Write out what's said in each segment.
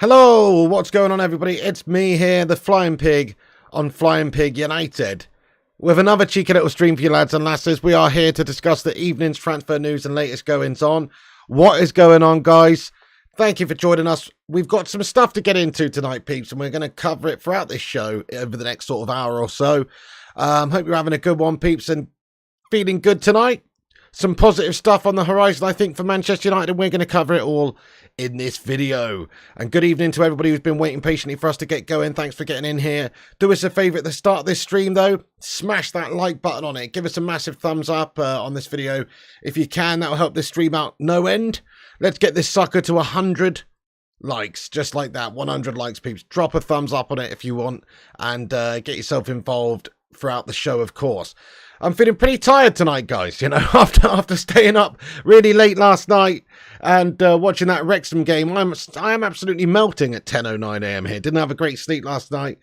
Hello, what's going on everybody? It's me here, the Flying Pig on Flying Pig United, with another cheeky little stream for you lads and lasses. We are here to discuss the evening's transfer news and latest goings on. What is going on, guys? Thank you for joining us. We've got some stuff to get into tonight, peeps, and we're going to cover it throughout this show over the next sort of hour or so. Hope you're having a good one, peeps, and feeling good tonight. Some positive stuff on the horizon, I think, for Manchester United, and we're going to cover it all in this video. And good evening to everybody who's been waiting patiently for us to get going. Thanks for getting in here. Do us a favour at the start of this stream, though. Smash that like button on it. Give us a massive thumbs up on this video. If you can, that'll help this stream out no end. Let's get this sucker to 100 likes, just like that. 100 likes, peeps. Drop a thumbs up on it if you want, and get yourself involved throughout the show, of course. I'm feeling pretty tired tonight, guys, you know, after staying up really late last night and watching that Wrexham game. I am absolutely melting at 10:09 a.m. here. Didn't have a great sleep last night.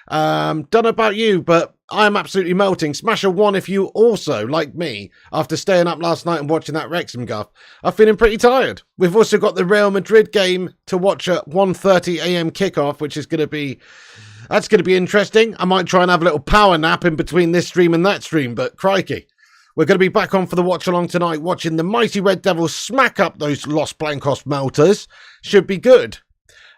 Don't know about you, but I am absolutely melting. Smash a 1 if you also, like me, after staying up last night and watching that Wrexham guff, are feeling pretty tired. We've also got the Real Madrid game to watch at 1:30 a.m. kickoff, which is going to be... That's going to be interesting. I might try and have a little power nap in between this stream and that stream, but crikey. We're going to be back on for the watch-along tonight, watching the mighty Red Devils smack up those Los Blancos melters. Should be good.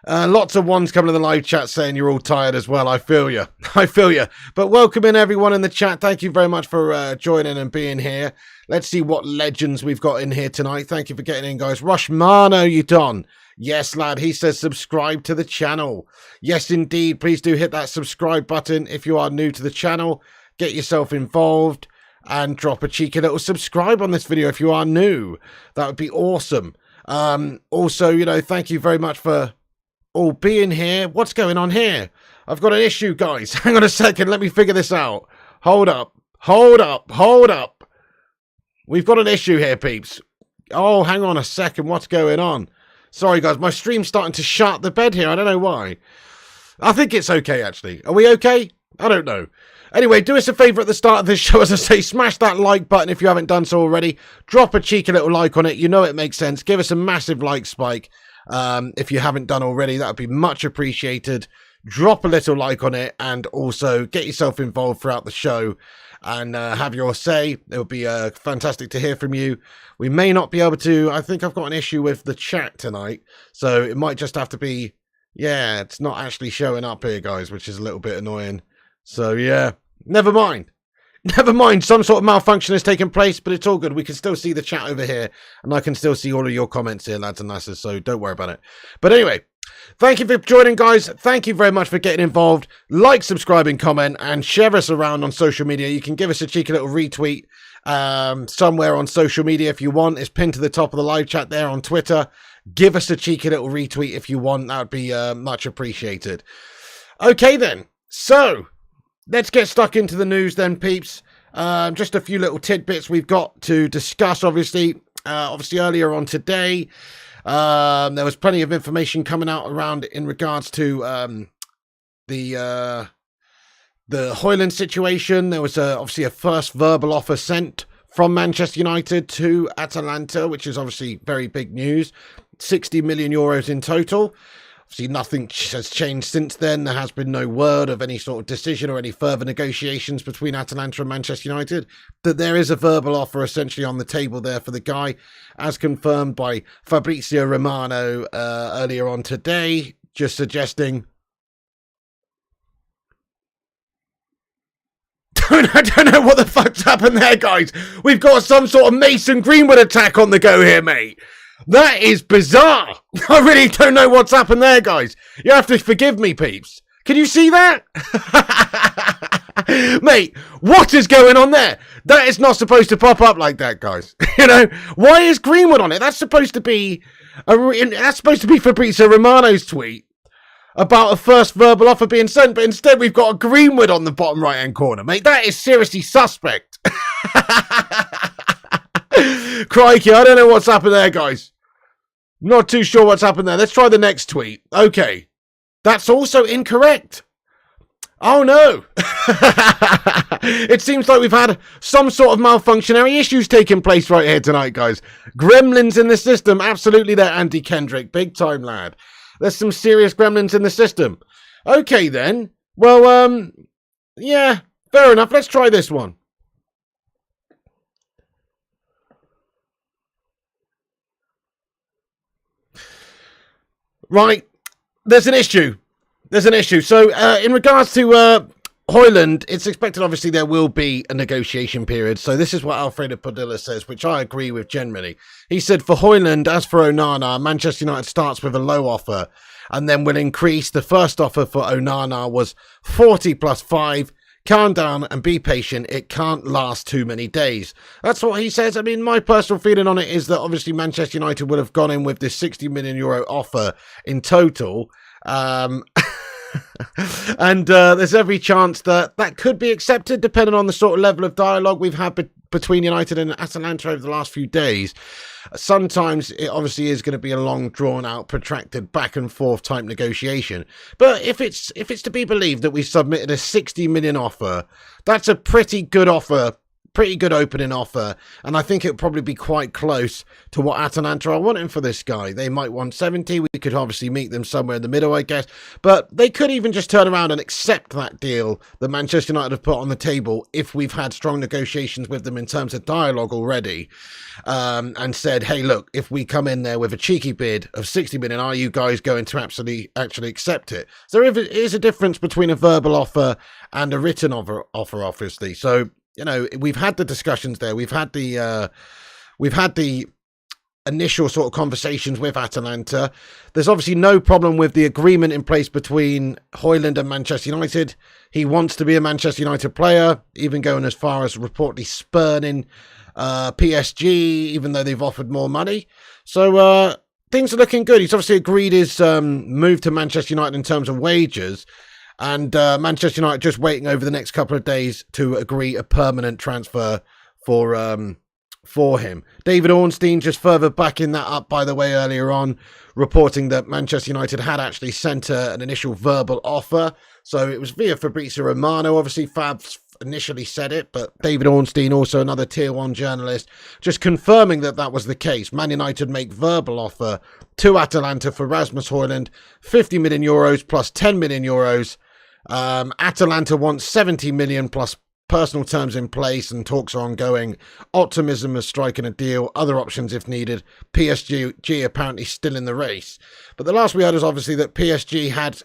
Lots of ones coming to the live chat saying you're all tired as well. I feel you. I feel you. But welcome in everyone in the chat. Thank you very much for joining and being here. Let's see what legends we've got in here tonight. Thank you for getting in, guys. Rushmano, you done? Yes, lad. He says subscribe to the channel. Yes, indeed. Please do hit that subscribe button if you are new to the channel. Get yourself involved and drop a cheeky little subscribe on this video if you are new. That would be awesome. Also, you know, thank you very much for all being here. What's going on here? I've got an issue, guys. Hang on a second. Let me figure this out. Hold up. Hold up. Hold up. We've got an issue here, peeps. Oh, hang on a second. What's going on? Sorry, guys. My stream's starting to shut the bed here. I don't know why. I think it's okay, actually. Are we okay? I don't know. Anyway, do us a favour at the start of this show. As I say, smash that like button if you haven't done so already. Drop a cheeky little like on it. You know it makes sense. Give us a massive like spike. If you haven't done already, that would be much appreciated. Drop a little like on it, and also get yourself involved throughout the show and have your say. It would be fantastic to hear from you. We may not be able to... I think I've got an issue with the chat tonight, so it might just have to be... Yeah, it's not actually showing up here, guys, which is a little bit annoying. So, yeah, never mind. Never mind, some sort of malfunction has taken place, but it's all good. We can still see the chat over here, and I can still see all of your comments here, lads and lasses, so don't worry about it. But anyway, thank you for joining, guys. Thank you very much for getting involved. Like, subscribe, and comment, and share us around on social media. You can give us a cheeky little retweet somewhere on social media if you want. It's pinned to the top of the live chat there on Twitter. Give us a cheeky little retweet if you want. That would be much appreciated. Okay, then. So... let's get stuck into the news then, peeps. Just a few little tidbits we've got to discuss, obviously. Obviously, earlier on today, there was plenty of information coming out around in regards to the Hojlund situation. There was obviously a first verbal offer sent from Manchester United to Atalanta, which is obviously very big news. 60 million euros in total. Obviously, nothing has changed since then. There has been no word of any sort of decision or any further negotiations between Atalanta and Manchester United. That there is a verbal offer essentially on the table there for the guy, as confirmed by Fabrizio Romano earlier on today, just suggesting... I don't know what the fuck's happened there, guys. We've got some sort of Mason Greenwood attack on the go here, mate. That is bizarre. I really don't know what's happened there, guys. You have to forgive me, peeps. Can you see that? Mate, what is going on there? That is not supposed to pop up like that, guys. You know, why is Greenwood on it? That's supposed to be Fabrizio Romano's tweet about a first verbal offer being sent, but instead we've got a Greenwood on the bottom right-hand corner, mate. That is seriously suspect. Crikey, I don't know what's happened there, guys. Not too sure what's happened there. Let's try the next tweet. Okay. That's also incorrect. Oh, no. It seems like we've had some sort of malfunctionary issues taking place right here tonight, guys. Gremlins in the system. Absolutely there, Andy Kendrick. Big time, lad. There's some serious gremlins in the system. Okay, then. Well, yeah, fair enough. Let's try this one. Right. There's an issue. So, in regards to Hojlund, it's expected, obviously, there will be a negotiation period. So this is what Alfredo Padilla says, which I agree with generally. He said, for Hojlund, as for Onana, Manchester United starts with a low offer and then will increase. The first offer for Onana was 40 plus 5. Calm down and be patient. It can't last too many days. That's what he says. I mean, my personal feeling on it is that obviously Manchester United would have gone in with this €60 million offer in total. And there's every chance that that could be accepted depending on the sort of level of dialogue we've had between United and Atalanta over the last few days. Sometimes it obviously is going to be a long, drawn-out, protracted back-and-forth type negotiation. But if it's to be believed that we submitted a 60 million offer, that's a pretty good offer, pretty good opening offer, and I think it would probably be quite close to what Atalanta are wanting for this guy. They might want 70. We could obviously meet them somewhere in the middle, I guess, but they could even just turn around and accept that deal that Manchester United have put on the table if we've had strong negotiations with them in terms of dialogue already, and said, hey, look, if we come in there with a cheeky bid of 60 million, are you guys going to actually accept it? So there is a difference between a verbal offer and a written offer, obviously. So, you know, we've had the discussions there. We've had the initial sort of conversations with Atalanta. There's obviously no problem with the agreement in place between Hojlund and Manchester United. He wants to be a Manchester United player, even going as far as reportedly spurning PSG, even though they've offered more money. So things are looking good. He's obviously agreed his move to Manchester United in terms of wages. And Manchester United just waiting over the next couple of days to agree a permanent transfer for him. David Ornstein just further backing that up, by the way, earlier on, reporting that Manchester United had actually sent an initial verbal offer. So it was via Fabrizio Romano. Obviously, Fabs initially said it, but David Ornstein, also another Tier 1 journalist, just confirming that that was the case. Man United make verbal offer to Atalanta for Rasmus Hojlund, €50 million plus €10 million. Atalanta wants 70 million plus personal terms in place and talks are ongoing. Optimism of striking a deal, other options if needed. PSG apparently still in the race. But the last we heard is obviously that PSG had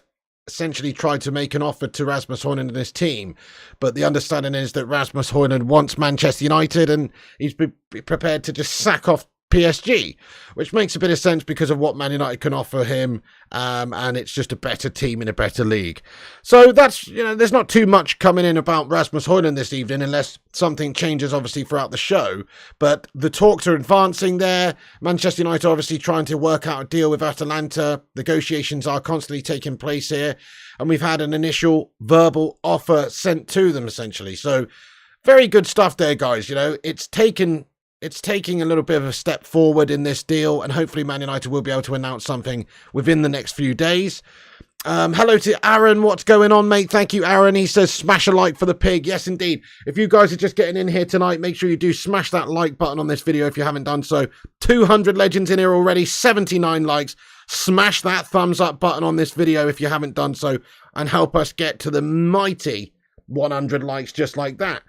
essentially tried to make an offer to Rasmus Hojlund and his team. But the understanding is that Rasmus Hojlund wants Manchester United and he's prepared to just sack off PSG, which makes a bit of sense because of what Man United can offer him, and it's just a better team in a better league. So that's, you know, there's not too much coming in about Rasmus Hojlund this evening unless something changes obviously throughout the show, but the talks are advancing there. Manchester United obviously trying to work out a deal with Atalanta. Negotiations are constantly taking place here, and we've had an initial verbal offer sent to them essentially. So very good stuff there, guys. You know, it's taking a little bit of a step forward in this deal, and hopefully Man United will be able to announce something within the next few days. Hello to Aaron. What's going on, mate? Thank you, Aaron. He says, smash a like for the pig. Yes, indeed. If you guys are just getting in here tonight, make sure you do smash that like button on this video if you haven't done so. 200 legends in here already, 79 likes. Smash that thumbs up button on this video if you haven't done so, and help us get to the mighty 100 likes just like that.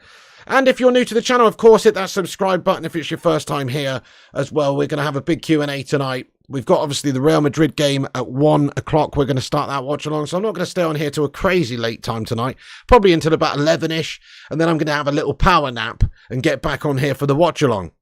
And if you're new to the channel, of course, hit that subscribe button if it's your first time here as well. We're going to have a big Q&A tonight. We've got, obviously, the Real Madrid game at 1 o'clock. We're going to start that watch along. So I'm not going to stay on here till a crazy late time tonight. Probably until about 11-ish. And then I'm going to have a little power nap and get back on here for the watch along.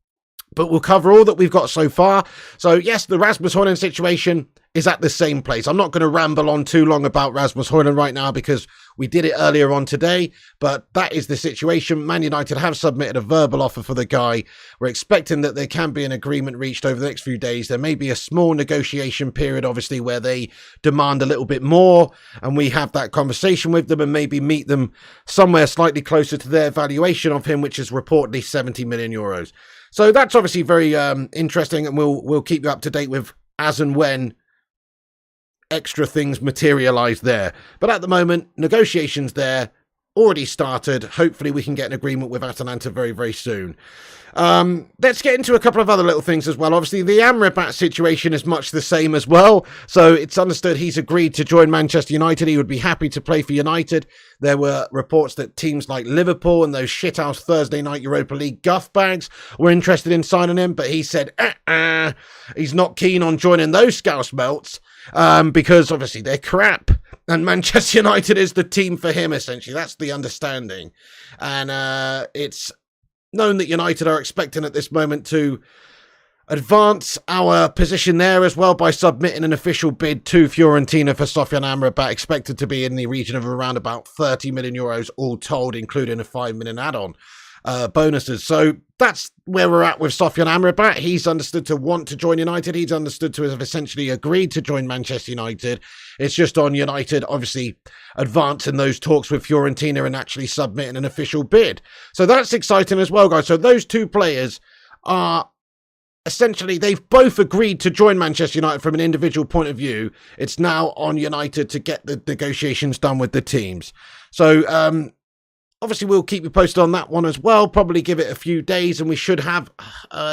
But we'll cover all that we've got so far. So, yes, the Rasmus Hojlund situation is at the same place. I'm not going to ramble on too long about Rasmus Hojlund right now because we did it earlier on today, but that is the situation. Man United have submitted a verbal offer for the guy. We're expecting that there can be an agreement reached over the next few days. There may be a small negotiation period, obviously, where they demand a little bit more, and we have that conversation with them and maybe meet them somewhere slightly closer to their valuation of him, which is reportedly 70 million euros. So that's obviously very interesting, and we'll keep you up to date with as and when extra things materialize there. But at the moment, negotiations there, already started. Hopefully we can get an agreement with Atalanta very, very soon. Let's get into a couple of other little things as well. Obviously, the Amrabat situation is much the same as well. So it's understood he's agreed to join Manchester United. He would be happy to play for United. There were reports that teams like Liverpool and those shithouse Thursday night Europa League guff bags were interested in signing him. But he said, he's not keen on joining those scouse melts because obviously they're crap. And Manchester United is the team for him, essentially. That's the understanding. And it's known that United are expecting at this moment to advance our position there as well by submitting an official bid to Fiorentina for Sofyan Amrabat, expected to be in the region of around about 30 million euros all told, including a 5 million add-on bonuses. So that's where we're at with Sofyan Amrabat. He's understood to want to join United. He's understood to have essentially agreed to join Manchester United. It's just on United, obviously, advancing those talks with Fiorentina and actually submitting an official bid. So that's exciting as well, guys. So those two players are essentially, they've both agreed to join Manchester United from an individual point of view. It's now on United to get the negotiations done with the teams. So, obviously, we'll keep you posted on that one as well. Probably give it a few days and we should have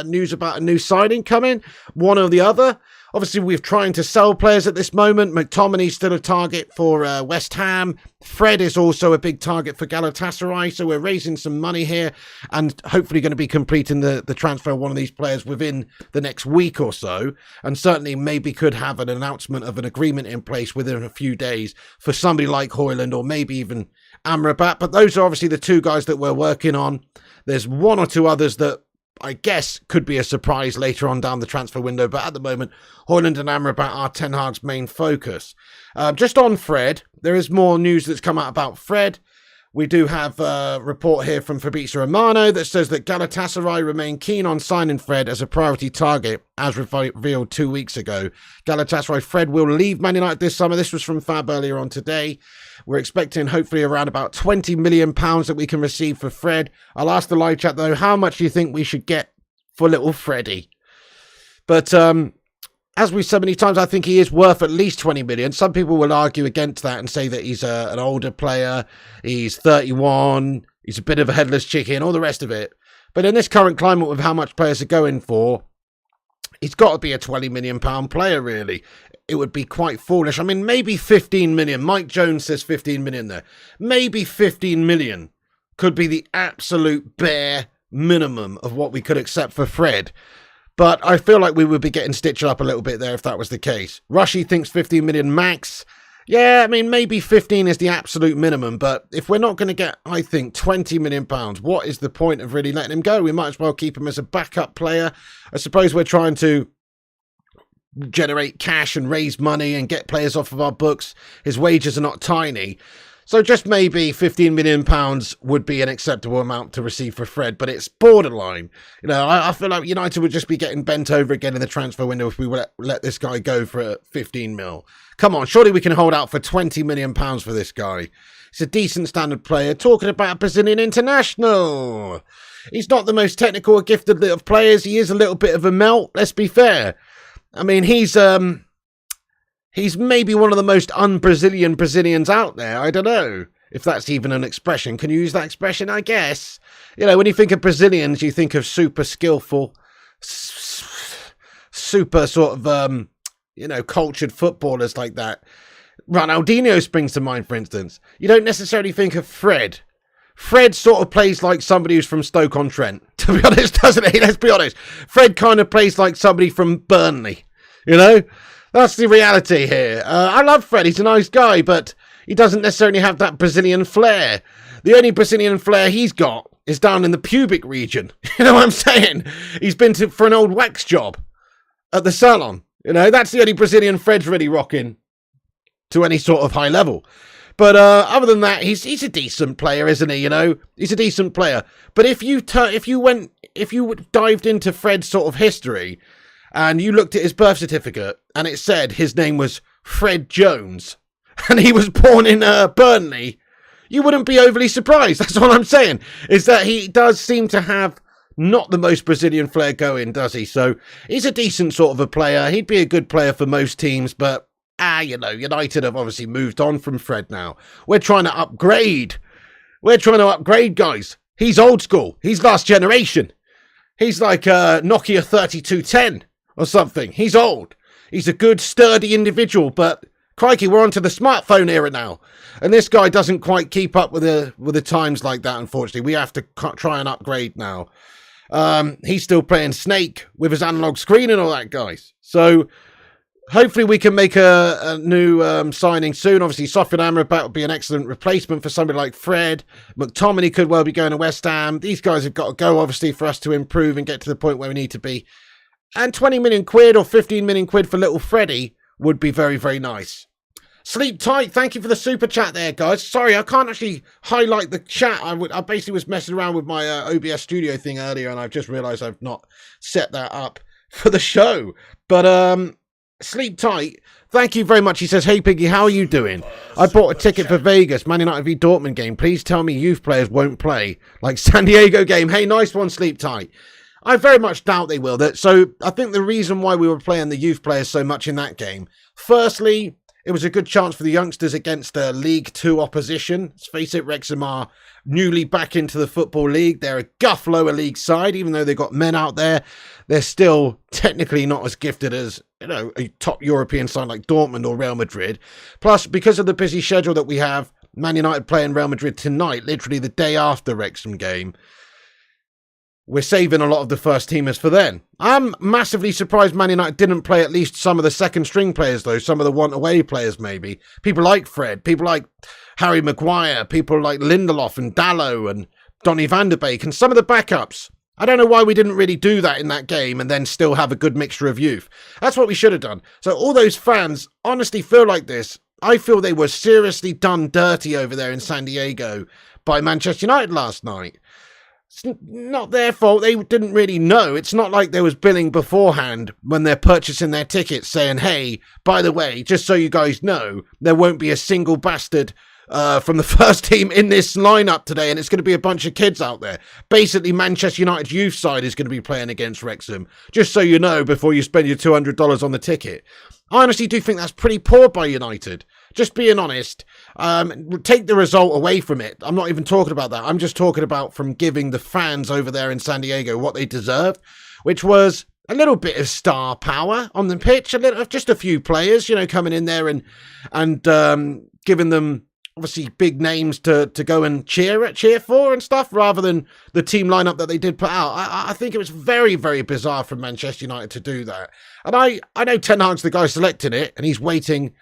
news about a new signing coming, one or the other. Obviously, we're trying to sell players at this moment. McTominay's still a target for West Ham. Fred is also a big target for Galatasaray. So we're raising some money here and hopefully going to be completing the transfer of one of these players within the next week or so. And certainly maybe could have an announcement of an agreement in place within a few days for somebody like Hojlund or maybe even Amrabat. But those are obviously the two guys that we're working on. There's one or two others that I guess could be a surprise later on down the transfer window, but at the moment, Hojlund and Amrabat are Ten Hag's main focus. Just on Fred, there is more news that's come out about Fred. We do have a report here from Fabrizio Romano that says that Galatasaray remain keen on signing Fred as a priority target, as revealed 2 weeks ago. Galatasaray Fred will leave Man United this summer. This was from Fab earlier on today. We're expecting hopefully around about £20 million that we can receive for Fred. I'll ask the live chat though, how much do you think we should get for little Freddie? But as we've said many times, I think he is worth at least 20 million. Some people will argue against that and say that he's an older player. He's 31. He's a bit of a headless chicken, all the rest of it. But in this current climate with how much players are going for, he's got to be a £20 million player, really. It would be quite foolish. I mean, maybe 15 million. Mike Jones says 15 million there. Maybe 15 million could be the absolute bare minimum of what we could accept for Fred. But I feel like we would be getting stitched up a little bit there if that was the case. Rushy thinks 15 million max. Yeah, I mean, maybe 15 is the absolute minimum. But if we're not going to get, I think, £20 million, what is the point of really letting him go? We might as well keep him as a backup player. I suppose we're trying to generate cash and raise money and get players off of our books. His wages are not tiny. So just maybe £15 million would be an acceptable amount to receive for Fred, but it's borderline. You know, I feel like United would just be getting bent over again in the transfer window if we let this guy go for 15 mil. Come on, surely we can hold out for £20 million for this guy. He's a decent standard player. Talking about a Brazilian international. He's not the most technical or gifted of players. He is a little bit of a melt, let's be fair. I mean, he's maybe one of the most un-Brazilian Brazilians out there. I don't know if that's even an expression. Can you use that expression? I guess. You know, when you think of Brazilians, you think of super skillful, super sort of, cultured footballers like that. Ronaldinho springs to mind, for instance. You don't necessarily think of Fred. Fred sort of plays like somebody who's from Stoke-on-Trent, to be honest, doesn't he? Let's be honest. Fred kind of plays like somebody from Burnley, you know? That's the reality here. I love Fred. He's a nice guy, but he doesn't necessarily have that Brazilian flair. The only Brazilian flair he's got is down in the pubic region. You know what I'm saying? He's been for an old wax job at the salon. You know, that's the only Brazilian Fred's really rocking to any sort of high level. But other than that, he's a decent player, isn't he? You know, he's a decent player. But if you dived into Fred's sort of history and you looked at his birth certificate and it said his name was Fred Jones and he was born in Burnley, you wouldn't be overly surprised. That's all I'm saying, is that he does seem to have not the most Brazilian flair going, does he? So he's a decent sort of a player. He'd be a good player for most teams, but United have obviously moved on from Fred now. We're trying to upgrade We're trying to upgrade, guys. He's old school. He's last generation. He's like Nokia 3210 or something. He's old. He's a good, sturdy individual, but crikey, we're onto the smartphone era now. And this guy doesn't quite keep up with the times like that, unfortunately. We have to try and upgrade now. He's still playing Snake with his analog screen and all that, guys. So hopefully we can make a new signing soon. Obviously, Sofian Amrabat would be an excellent replacement for somebody like Fred. McTominay could well be going to West Ham. These guys have got to go, obviously, for us to improve and get to the point where we need to be. And 20 million quid or 15 million quid for little Freddie would be very, very nice. Sleep tight. Thank you for the super chat there, guys. Sorry, I can't actually highlight the chat. I basically was messing around with my OBS studio thing earlier, and I've just realised I've not set that up for the show. But sleep tight. Thank you very much. He says, hey, Piggy, how are you doing? I bought a ticket for Vegas, Man United v Dortmund game. Please tell me youth players won't play like San Diego game. Hey, nice one, Sleep tight. I very much doubt they will. So I think the reason why we were playing the youth players so much in that game, firstly, it was a good chance for the youngsters against League 2 opposition. Let's face it, Wrexham are newly back into the Football League. They're a guff lower league side, even though they've got men out there. They're still technically not as gifted as, a top European side like Dortmund or Real Madrid. Plus, because of the busy schedule that we have, Man United playing Real Madrid tonight, literally the day after Wrexham game, we're saving a lot of the first teamers for then. I'm massively surprised Man United didn't play at least some of the second string players, though. Some of the want-away players, maybe. People like Fred, people like Harry Maguire, people like Lindelof and Dalot and Donny van der Beek, and some of the backups. I don't know why we didn't really do that in that game and then still have a good mixture of youth. That's what we should have done. So all those fans honestly feel like this. I feel they were seriously done dirty over there in San Diego by Manchester United last night. It's not their fault. They didn't really know. It's not like there was billing beforehand when they're purchasing their tickets saying, hey, by the way, just so you guys know, there won't be a single bastard from the first team in this lineup today, and it's going to be a bunch of kids out there. Basically, Manchester United's youth side is going to be playing against Wrexham, just so you know before you spend your $200 on the ticket. I honestly do think that's pretty poor by United. Just being honest, take the result away from it. I'm not even talking about that. I'm just talking about from giving the fans over there in San Diego what they deserved, which was a little bit of star power on the pitch, just a few players, coming in there and giving them obviously big names to go and cheer for and stuff, rather than the team lineup that they did put out. I think it was very, very bizarre from Manchester United to do that. And I know Ten Hag's the guy selecting it, and he's waiting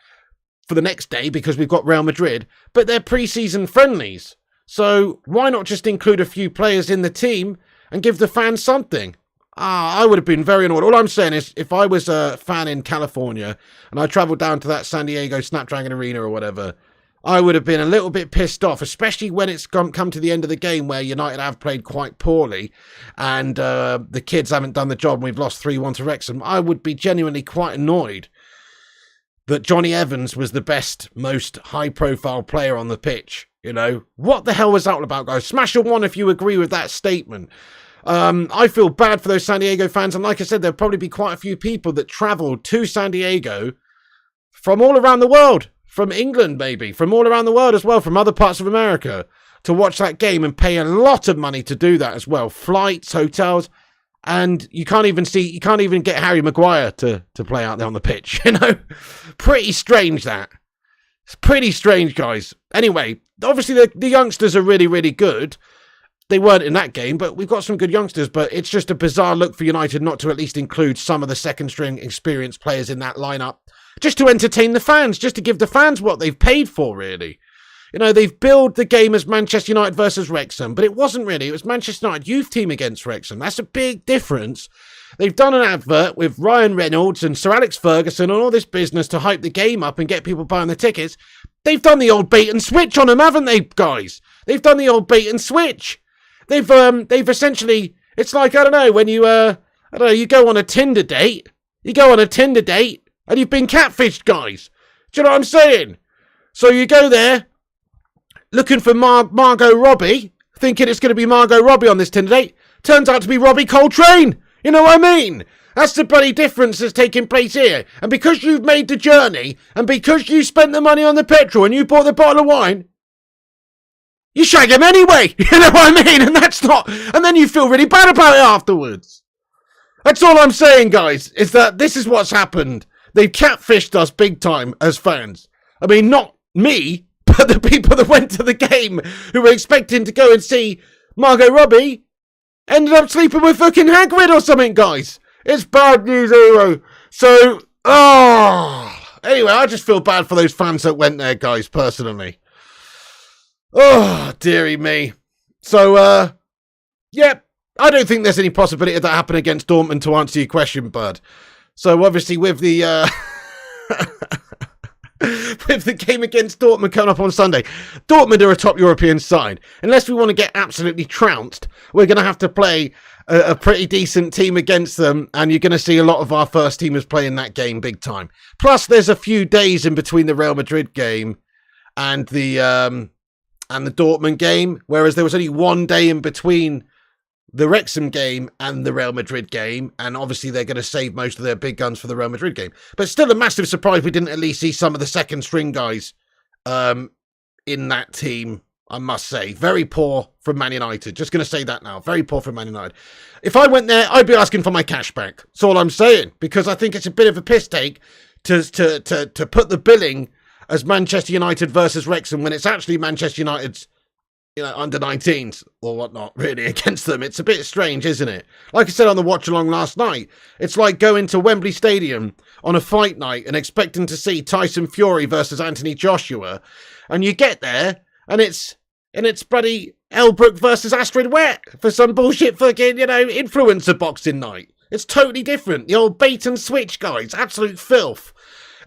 for the next day because we've got Real Madrid, but they're pre-season friendlies. So why not just include a few players in the team and give the fans something? I would have been very annoyed. All I'm saying is, if I was a fan in California and I travelled down to that San Diego Snapdragon Arena or whatever, I would have been a little bit pissed off, especially when it's come to the end of the game where United have played quite poorly and the kids haven't done the job and we've lost 3-1 to Wrexham. I would be genuinely quite annoyed that Johnny Evans was the best, most high-profile player on the pitch. What the hell was that all about, guys? Smash a 1 if you agree with that statement. I feel bad for those San Diego fans, and like I said, there'll probably be quite a few people that travelled to San Diego from all around the world, from England maybe, from all around the world as well, from other parts of America, to watch that game and pay a lot of money to do that as well. Flights, hotels. And you can't even get Harry Maguire to play out there on the pitch, Pretty strange, that. It's pretty strange, guys. Anyway, obviously the youngsters are really, really good. They weren't in that game, but we've got some good youngsters. But it's just a bizarre look for United not to at least include some of the second-string experienced players in that lineup, just to entertain the fans, just to give the fans what they've paid for, really. They've billed the game as Manchester United versus Wrexham, but it wasn't really. It was Manchester United youth team against Wrexham. That's a big difference. They've done an advert with Ryan Reynolds and Sir Alex Ferguson and all this business to hype the game up and get people buying the tickets. They've done the old bait and switch on them, haven't they, guys? They've done the old bait and switch. They've essentially, it's like, I don't know, when you go on a Tinder date. You go on a Tinder date and you've been catfished, guys. Do you know what I'm saying? So you go there, looking for Margot Robbie, thinking it's going to be Margot Robbie on this Tinder date. Turns out to be Robbie Coltrane. You know what I mean? That's the bloody difference that's taking place here. And because you've made the journey, and because you spent the money on the petrol and you bought the bottle of wine, you shag him anyway. You know what I mean? And that's not... And then you feel really bad about it afterwards. That's all I'm saying, guys, is that this is what's happened. They've catfished us big time as fans. I mean, not me, but the people that went to the game who were expecting to go and see Margot Robbie ended up sleeping with fucking Hagrid or something, guys. It's bad news, Euro. So, anyway, I just feel bad for those fans that went there, guys, personally. Oh, dearie me. So, yeah, I don't think there's any possibility of that happening against Dortmund, to answer your question, bud. So, obviously, with the, with the game against Dortmund coming up on Sunday, Dortmund are a top European side. Unless we want to get absolutely trounced, we're going to have to play a pretty decent team against them, and you're going to see a lot of our first teamers playing that game big time. Plus, there's a few days in between the Real Madrid game and the Dortmund game, whereas there was only one day in between the Wrexham game and the Real Madrid game, and obviously they're going to save most of their big guns for the Real Madrid game. But still a massive surprise we didn't at least see some of the second string guys in that team, I must say. Very poor from Man United. Just going to say that now. Very poor from Man United. If I went there, I'd be asking for my cash back. That's all I'm saying, because I think it's a bit of a piss take to put the billing as Manchester United versus Wrexham when it's actually Manchester United's, you know, under 19s or whatnot, really, against them. It's a bit strange, isn't it? Like I said on the watch along last night, it's like going to Wembley Stadium on a fight night and expecting to see Tyson Fury versus Anthony Joshua, and you get there and it's bloody Elbrook versus Astrid Wet for some bullshit fucking, you know, influencer boxing night. It's totally different. The old bait and switch, guys. Absolute filth.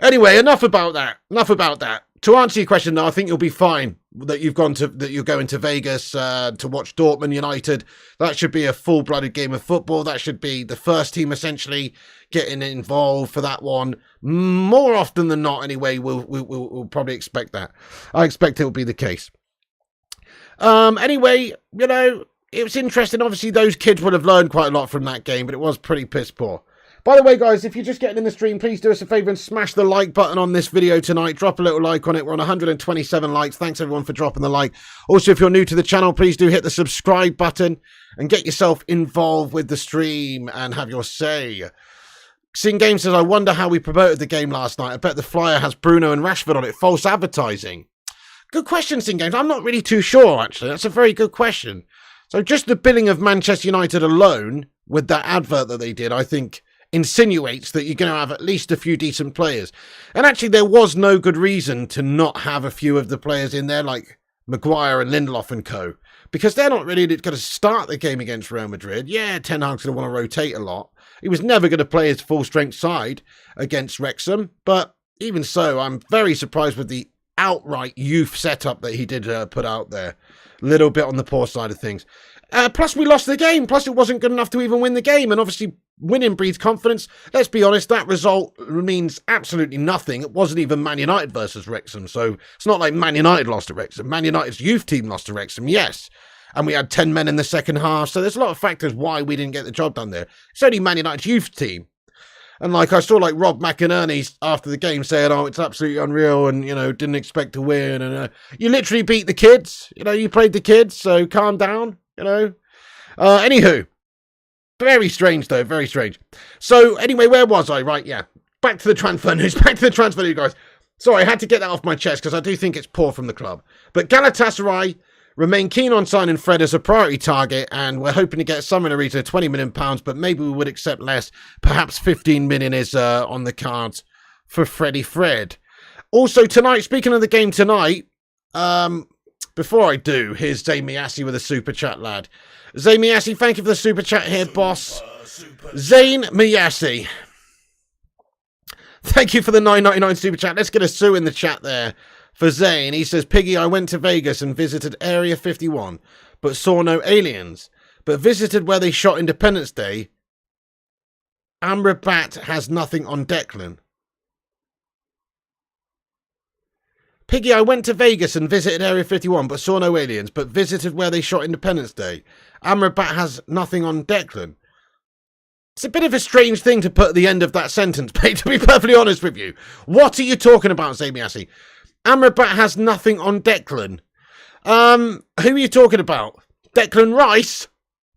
Anyway, enough about that. Enough about that. To answer your question, though, I think you'll be fine that you're going to Vegas to watch Dortmund United. That should be a full-blooded game of football. That should be the first team essentially getting involved for that one. More often than not, anyway, we'll probably expect that. I expect it will be the case. Anyway, you know, it was interesting. Obviously, those kids would have learned quite a lot from that game, but it was pretty piss poor. By the way, guys, if you're just getting in the stream, please do us a favour and smash the like button on this video tonight. Drop a little like on it. We're on 127 likes. Thanks, everyone, for dropping the like. Also, if you're new to the channel, please do hit the subscribe button and get yourself involved with the stream and have your say. Sin Game says, I wonder how we promoted the game last night. I bet the flyer has Bruno and Rashford on it. False advertising. Good question, Sin Games. I'm not really too sure, actually. That's a very good question. So just the billing of Manchester United alone with that advert that they did, I think, insinuates that you're going to have at least a few decent players. And actually, there was no good reason to not have a few of the players in there, like Maguire and Lindelof and co. Because they're not really going to start the game against Real Madrid. Yeah, Ten Hag's going to want to rotate a lot. He was never going to play his full-strength side against Wrexham. But even so, I'm very surprised with the outright youth setup that he did put out there. A little bit on the poor side of things. Plus, we lost the game. Plus, it wasn't good enough to even win the game. And obviously, winning breeds confidence. Let's be honest, that result means absolutely nothing. It wasn't even Man United versus Wrexham. So it's not like Man United lost to Wrexham. Man United's youth team lost to Wrexham, yes. And we had 10 men in the second half. So there's a lot of factors why we didn't get the job done there. It's only Man United's youth team. And like I saw like Rob McInerney after the game saying, oh, it's absolutely unreal and, you know, didn't expect to win. And you literally beat the kids. You know, you played the kids, so calm down, you know. Anywho, very strange though, very strange. So anyway, where was I? Right, yeah. Back to the transfer news. Back to the transfer news, guys. Sorry, I had to get that off my chest because I do think it's poor from the club. But Galatasaray remain keen on signing Fred as a priority target, and we're hoping to get some in the region of £20 million, but maybe we would accept less. Perhaps 15 million is on the cards for Freddie Fred. Also tonight, speaking of the game tonight, before I do, here's Zay Miassi with a super chat, lad. Zay Miassi, thank you for the super chat here, boss. Zane Miassi. Thank you for the $9.99 super chat. Let's get a sue in the chat there. For Zane, he says, Piggy, I went to Vegas and visited Area 51, but saw no aliens. But visited where they shot Independence Day. Amrabat has nothing on Declan. Piggy, I went to Vegas and visited Area 51, but saw no aliens. But visited where they shot Independence Day. Amrabat has nothing on Declan. It's a bit of a strange thing to put at the end of that sentence, mate, to be perfectly honest with you. What are you talking about, Zamiassi? Amrabat has nothing on Declan. Who are you talking about? Declan Rice?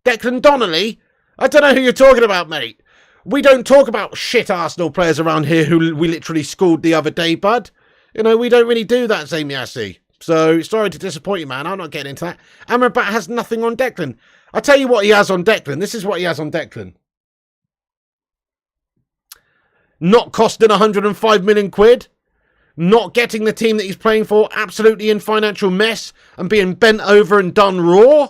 Declan Donnelly? I don't know who you're talking about, mate. We don't talk about shit Arsenal players around here who we literally schooled the other day, bud. You know, we don't really do that, Zamiasi. So, sorry to disappoint you, man. I'm not getting into that. Amrabat has nothing on Declan. I'll tell you what he has on Declan. This is what he has on Declan. Not costing 105 million quid. Not getting the team that he's playing for absolutely in financial mess and being bent over and done raw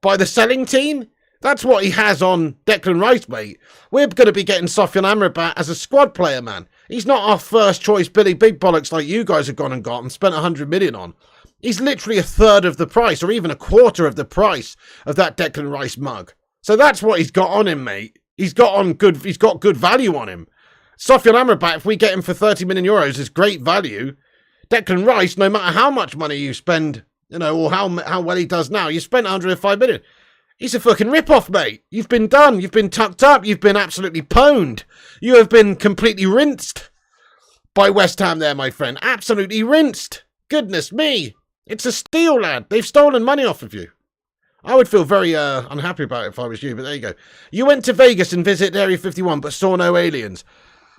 by the selling team. That's what he has on Declan Rice, mate. We're going to be getting Sofyan Amrabat as a squad player, man. He's not our first choice Billy Big Bollocks like you guys have gone and got and spent 100 million on. He's literally a third of the price or even a quarter of the price of that Declan Rice mug. So that's what he's got on him, mate. He's got good value on him. Sofyan Amrabat, if we get him for 30 million euros, is great value. Declan Rice, no matter how much money you spend, you know, or how well he does now, you spent 105 million. He's a fucking rip-off, mate. You've been done. You've been tucked up. You've been absolutely pwned. You have been completely rinsed by West Ham there, my friend. Absolutely rinsed. Goodness me. It's a steal, lad. They've stolen money off of you. I would feel very unhappy about it if I was you, but there you go. You went to Vegas and visited Area 51, but saw no aliens.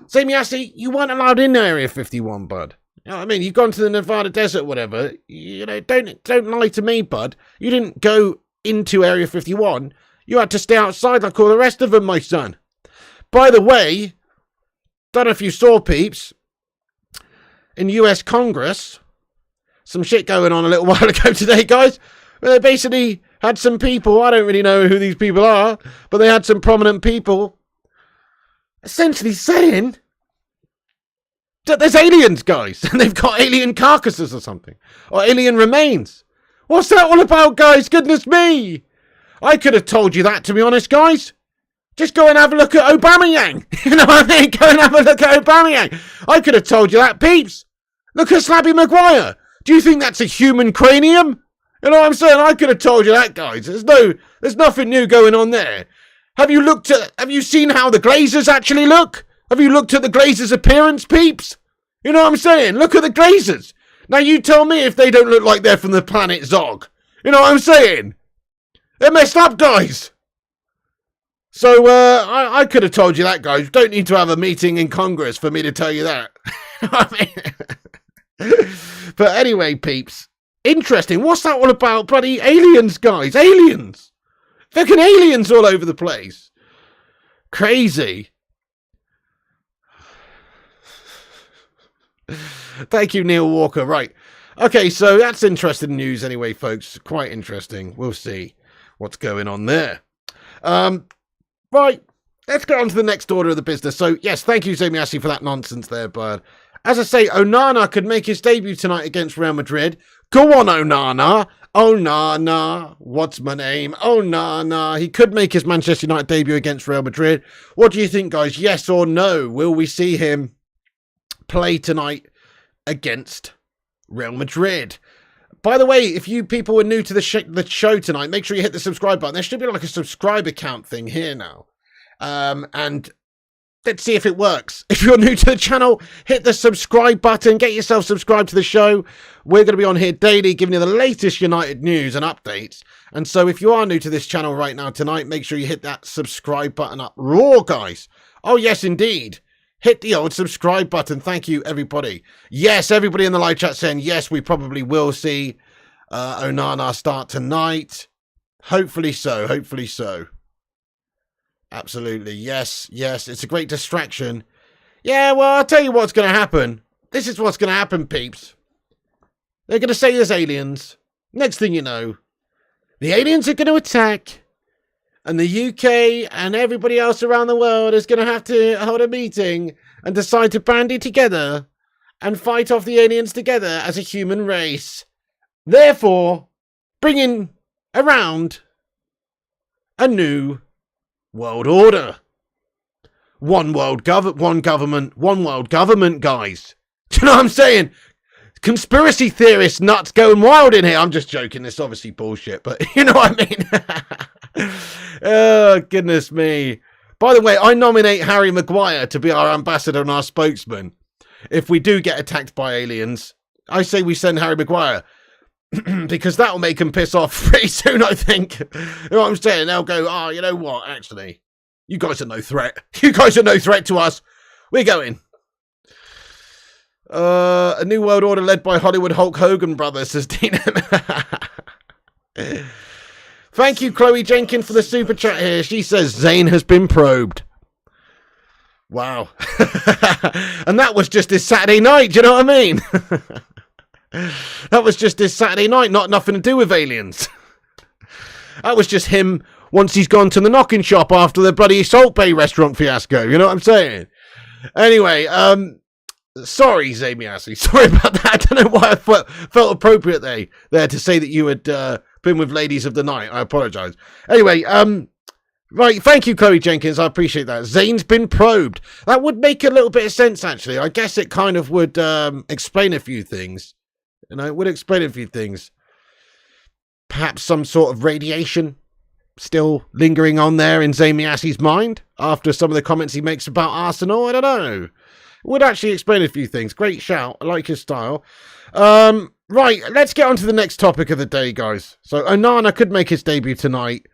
Zamiasi, you weren't allowed in Area 51, bud. You know what I mean? You've gone to the Nevada desert, whatever. You know, don't lie to me, bud. You didn't go into Area 51. You had to stay outside like all the rest of them, my son. By the way, don't know if you saw, peeps, in US Congress, some shit going on a little while ago today, guys. They basically had some people, I don't really know who these people are, but they had some prominent people essentially saying that there's aliens, guys, and they've got alien carcasses or something, or alien remains. What's that all about, guys? Goodness me. I could have told you that, to be honest, guys. Just go and have a look at Aubameyang. You know what I mean? Go and have a look at Aubameyang. I could have told you that, peeps. Look at Slabby Maguire. Do you think that's a human cranium? You know what I'm saying? I could have told you that, guys. There's nothing new going on there. Have you seen how the Glazers actually look? Have you looked at the Glazers' appearance, peeps? You know what I'm saying? Look at the Glazers. Now you tell me if they don't look like they're from the planet Zog. You know what I'm saying? They're messed up, guys. So, I could have told you that, guys. Don't need to have a meeting in Congress for me to tell you that. But anyway, peeps. Interesting. What's that all about? Bloody aliens, guys. Aliens. Fucking aliens all over the place. Crazy. Thank you, Neil Walker. Right. Okay, so that's interesting news anyway, folks. Quite interesting. We'll see what's going on there. Right. Let's get on to the next order of the business. So, yes, thank you, Zamiasi, for that nonsense there, bud. As I say, Onana could make his debut tonight against Real Madrid. Go on, Onana. Onana. What's my name? Onana. He could make his Manchester United debut against Real Madrid. What do you think, guys? Yes or no? Will we see him play tonight against Real Madrid? By the way, if you people were new to the show tonight, make sure you hit the subscribe button. There should be like a subscriber count thing here now. And let's see if it works. If you're new to the channel, hit the subscribe button. Get yourself subscribed to the show. We're going to be on here daily, giving you the latest United news and updates. And so if you are new to this channel right now tonight, make sure you hit that subscribe button up raw, guys. Oh, yes, indeed. Hit the old subscribe button. Thank you, everybody. Yes, everybody in the live chat saying, yes, we probably will see Onana start tonight. Hopefully so. Hopefully so. Absolutely. Yes, yes. It's a great distraction. Yeah, well, I'll tell you what's going to happen. This is what's going to happen, peeps. They're going to say there's aliens. Next thing you know, the aliens are going to attack. And the UK and everybody else around the world is going to have to hold a meeting and decide to bandy together and fight off the aliens together as a human race. Therefore, bringing around a new world order. One government, guys. Do you know what I'm saying? Conspiracy theorist nuts going wild in here. I'm just joking. This is obviously bullshit, but you know what I mean? Oh, goodness me. By the way, I nominate Harry Maguire to be our ambassador and our spokesman. If we do get attacked by aliens, I say we send Harry Maguire. because that'll make them piss off pretty soon, I think. You know what I'm saying? They'll go, oh, you know what, actually, you guys are no threat. You guys are no threat to us. We're going. A new world order led by Hollywood Hulk Hogan brothers, says Dean. Thank you, Chloe Jenkins, for the super chat here. She says Zayn has been probed. Wow. And that was just this Saturday night, do you know what I mean? That was just this Saturday night, not nothing to do with aliens. That was just him once he's gone to the knocking shop after the bloody Salt Bay restaurant fiasco, you know what I'm saying? Anyway, sorry, Zamiasi. Sorry about that. I don't know why I felt appropriate there to say that you had been with ladies of the night. I apologise. Anyway, right, thank you, Chloe Jenkins. I appreciate that. Zayn's been probed. That would make a little bit of sense, actually. I guess it kind of would explain a few things. You know, it would explain a few things. Perhaps some sort of radiation still lingering on there in Zamiasi's mind after some of the comments he makes about Arsenal. I don't know. Would actually explain a few things. Great shout. I like his style. Right, let's get on to the next topic of the day, guys. So, Onana could make his debut tonight.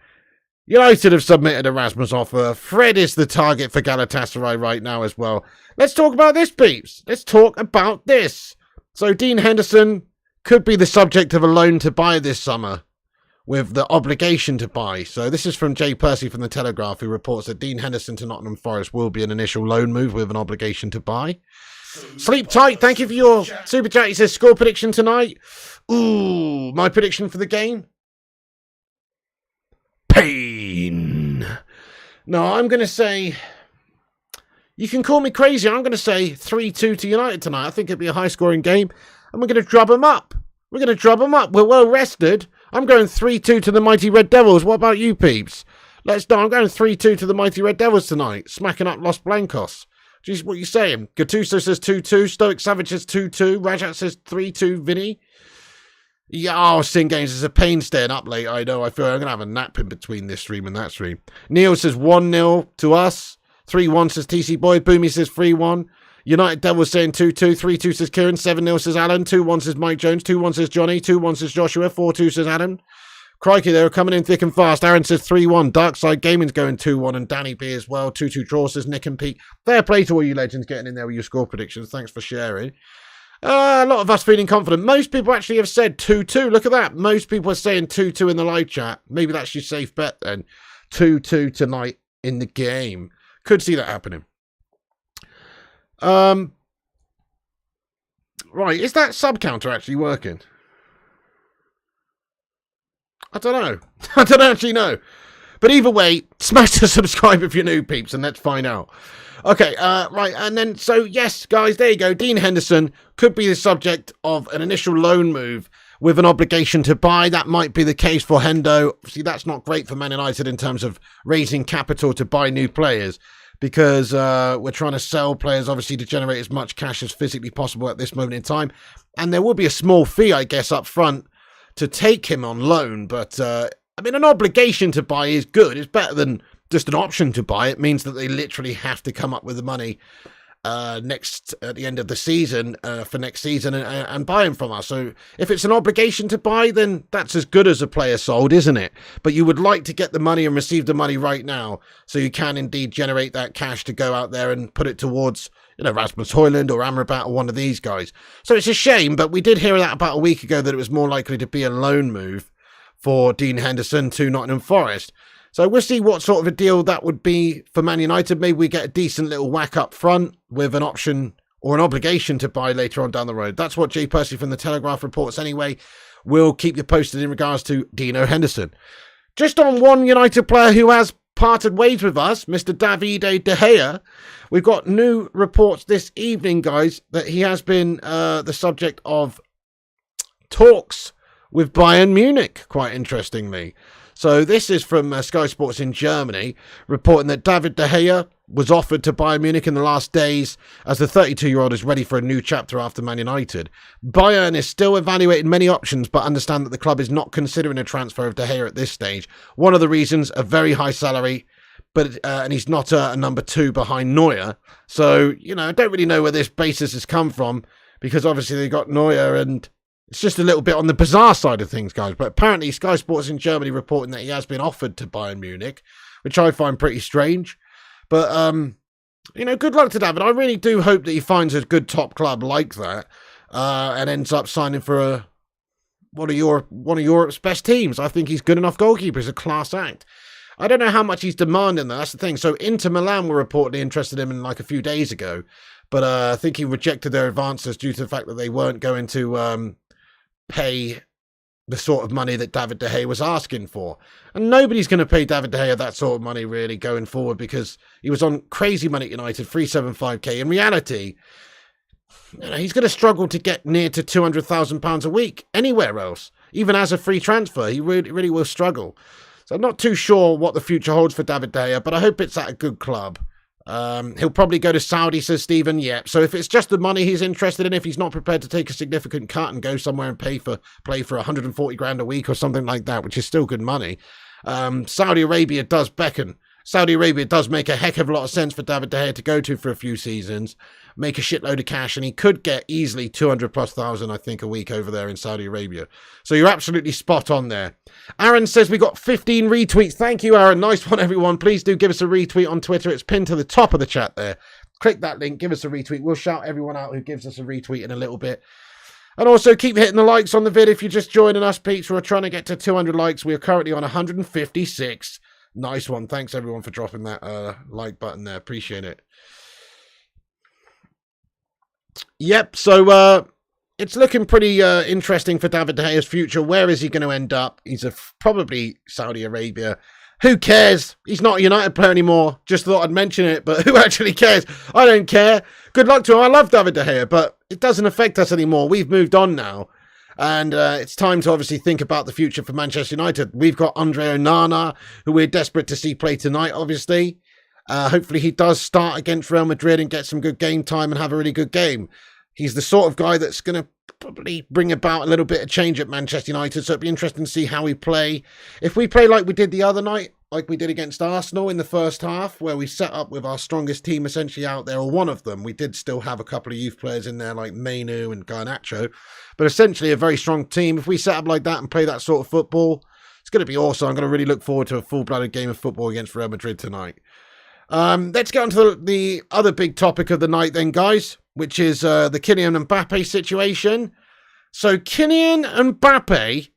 United have submitted a Rasmus offer. Fred is the target for Galatasaray right now as well. Let's talk about this, peeps. Let's talk about this. So, Dean Henderson could be the subject of a loan to buy this summer, with the obligation to buy. So this is from Jay Percy from The Telegraph, who reports that Dean Henderson to Nottingham Forest will be an initial loan move with an obligation to buy. Sleep tight. Thank you for your super chat. He says, score prediction tonight. Ooh, my prediction for the game? Pain. No, I'm going to say, you can call me crazy. I'm going to say 3-2 to United tonight. I think it'll be a high-scoring game, and we're going to drub them up. We're going to drub them up. We're well rested. I'm going 3-2 to the mighty Red Devils. What about you, peeps? Let's know. I'm going 3-2 to the mighty Red Devils tonight. Smacking up Los Blancos. Jeez, what are you saying? Gattuso says 2-2. Stoic Savage says 2-2. Rajat says 3-2. Vinny. Yeah, oh, Sin Games is a pain staying up late. I know. I feel I'm going to have a nap in between this stream and that stream. Neil says 1-0 to us. 3-1 says TC Boy. Boomy says 3-1. United Devils saying 2-2. 3-2 says Kieran. 7-0 says Alan. 2-1 says Mike Jones. 2-1 says Johnny. 2-1 says Joshua. 4-2 says Adam. Crikey, they're coming in thick and fast. Aaron says 3-1. Darkside Gaming's going 2-1. And Danny B as well. 2-2 draw says Nick and Pete. Fair play to all you legends getting in there with your score predictions. Thanks for sharing. A lot of us feeling confident. Most people actually have said 2-2. Look at that. Most people are saying 2-2 in the live chat. Maybe that's your safe bet then. 2-2 tonight in the game. Could see that happening. Right, is that sub counter actually working? I don't know. I don't actually know. But either way, smash the subscribe if you're new, peeps, and let's find out. Okay, right, and then, so, yes, guys, there you go. Dean Henderson could be the subject of an initial loan move with an obligation to buy. That might be the case for Hendo. See, that's not great for Man United in terms of raising capital to buy new players, because we're trying to sell players, obviously, to generate as much cash as physically possible at this moment in time. And there will be a small fee, I guess, up front to take him on loan. But, I mean, an obligation to buy is good. It's better than just an option to buy. It means that they literally have to come up with the money at the end of the season for next season and buy him from us. So if it's an obligation to buy, then that's as good as a player sold, isn't it? But you would like to get the money and receive the money right now, so you can indeed generate that cash to go out there and put it towards, you know, Rasmus Hojlund or Amrabat or one of these guys. So it's a shame, but we did hear that about a week ago, that it was more likely to be a loan move for Dean Henderson to Nottingham Forest. So we'll see what sort of a deal that would be for Man United. Maybe we get a decent little whack up front with an option or an obligation to buy later on down the road. That's what Jay Percy from The Telegraph reports anyway. We'll keep you posted in regards to Dino Henderson. Just on one United player who has parted ways with us, Mr. Davide De Gea. We've got new reports this evening, guys, that he has been the subject of talks with Bayern Munich, quite interestingly. So this is from Sky Sports in Germany, reporting that David De Gea was offered to Bayern Munich in the last days, as the 32-year-old is ready for a new chapter after Man United. Bayern is still evaluating many options, but understand that the club is not considering a transfer of De Gea at this stage. One of the reasons, a very high salary, but and he's not a number two behind Neuer. So, you know, I don't really know where this basis has come from, because obviously they got Neuer and, It's just a little bit on the bizarre side of things, guys. But apparently Sky Sports in Germany reporting that he has been offered to Bayern Munich, which I find pretty strange. But, good luck to David. I really do hope that he finds a good top club like that and ends up signing for one of Europe's best teams. I think he's good enough goalkeeper. He's a class act. I don't know how much he's demanding, though. That's the thing. So Inter Milan were reportedly interested in him like a few days ago. But I think he rejected their advances due to the fact that they weren't going to pay the sort of money that David De Gea was asking for. And nobody's going to pay David De Gea that sort of money really going forward because he was on crazy money at United, 375k. In reality, he's going to struggle to get near to £200,000 a week anywhere else. Even as a free transfer, he really will struggle. So I'm not too sure what the future holds for David De Gea, but I hope it's at a good club. He'll probably go to Saudi, says Stephen. Yep. So if it's just the money he's interested in, if he's not prepared to take a significant cut and go somewhere and play for 140 grand a week or something like that, which is still good money, Saudi Arabia does beckon. Saudi Arabia does make a heck of a lot of sense for David De Gea to go to for a few seasons, make a shitload of cash, and he could get easily 200,000+, I think, a week over there in Saudi Arabia. So you're absolutely spot on there. Aaron says we got 15 retweets. Thank you, Aaron. Nice one, everyone. Please do give us a retweet on Twitter. It's pinned to the top of the chat there. Click that link. Give us a retweet. We'll shout everyone out who gives us a retweet in a little bit. And also keep hitting the likes on the vid if you're just joining us, peeps. We're trying to get to 200 likes. We are currently on 156. Nice one. Thanks, everyone, for dropping that like button there. Appreciate it. Yep, so it's looking pretty interesting for David De Gea's future. Where is he going to end up? He's probably Saudi Arabia. Who cares? He's not a United player anymore. Just thought I'd mention it, but who actually cares? I don't care. Good luck to him. I love David De Gea, but it doesn't affect us anymore. We've moved on now. And it's time to obviously think about the future for Manchester United. We've got Andre Onana, who we're desperate to see play tonight, obviously. Hopefully he does start against Real Madrid and get some good game time and have a really good game. He's the sort of guy that's going to probably bring about a little bit of change at Manchester United, so it'd be interesting to see how we play. If we play like we did the other night, like we did against Arsenal in the first half, where we set up with our strongest team essentially out there, or one of them, we did still have a couple of youth players in there like Mainu and Garnacho, but essentially a very strong team. If we set up like that and play that sort of football, it's going to be awesome. I'm going to really look forward to a full-blooded game of football against Real Madrid tonight. Let's get on to the other big topic of the night then, guys, which is the Kylian Mbappe situation. So Kylian Mbappe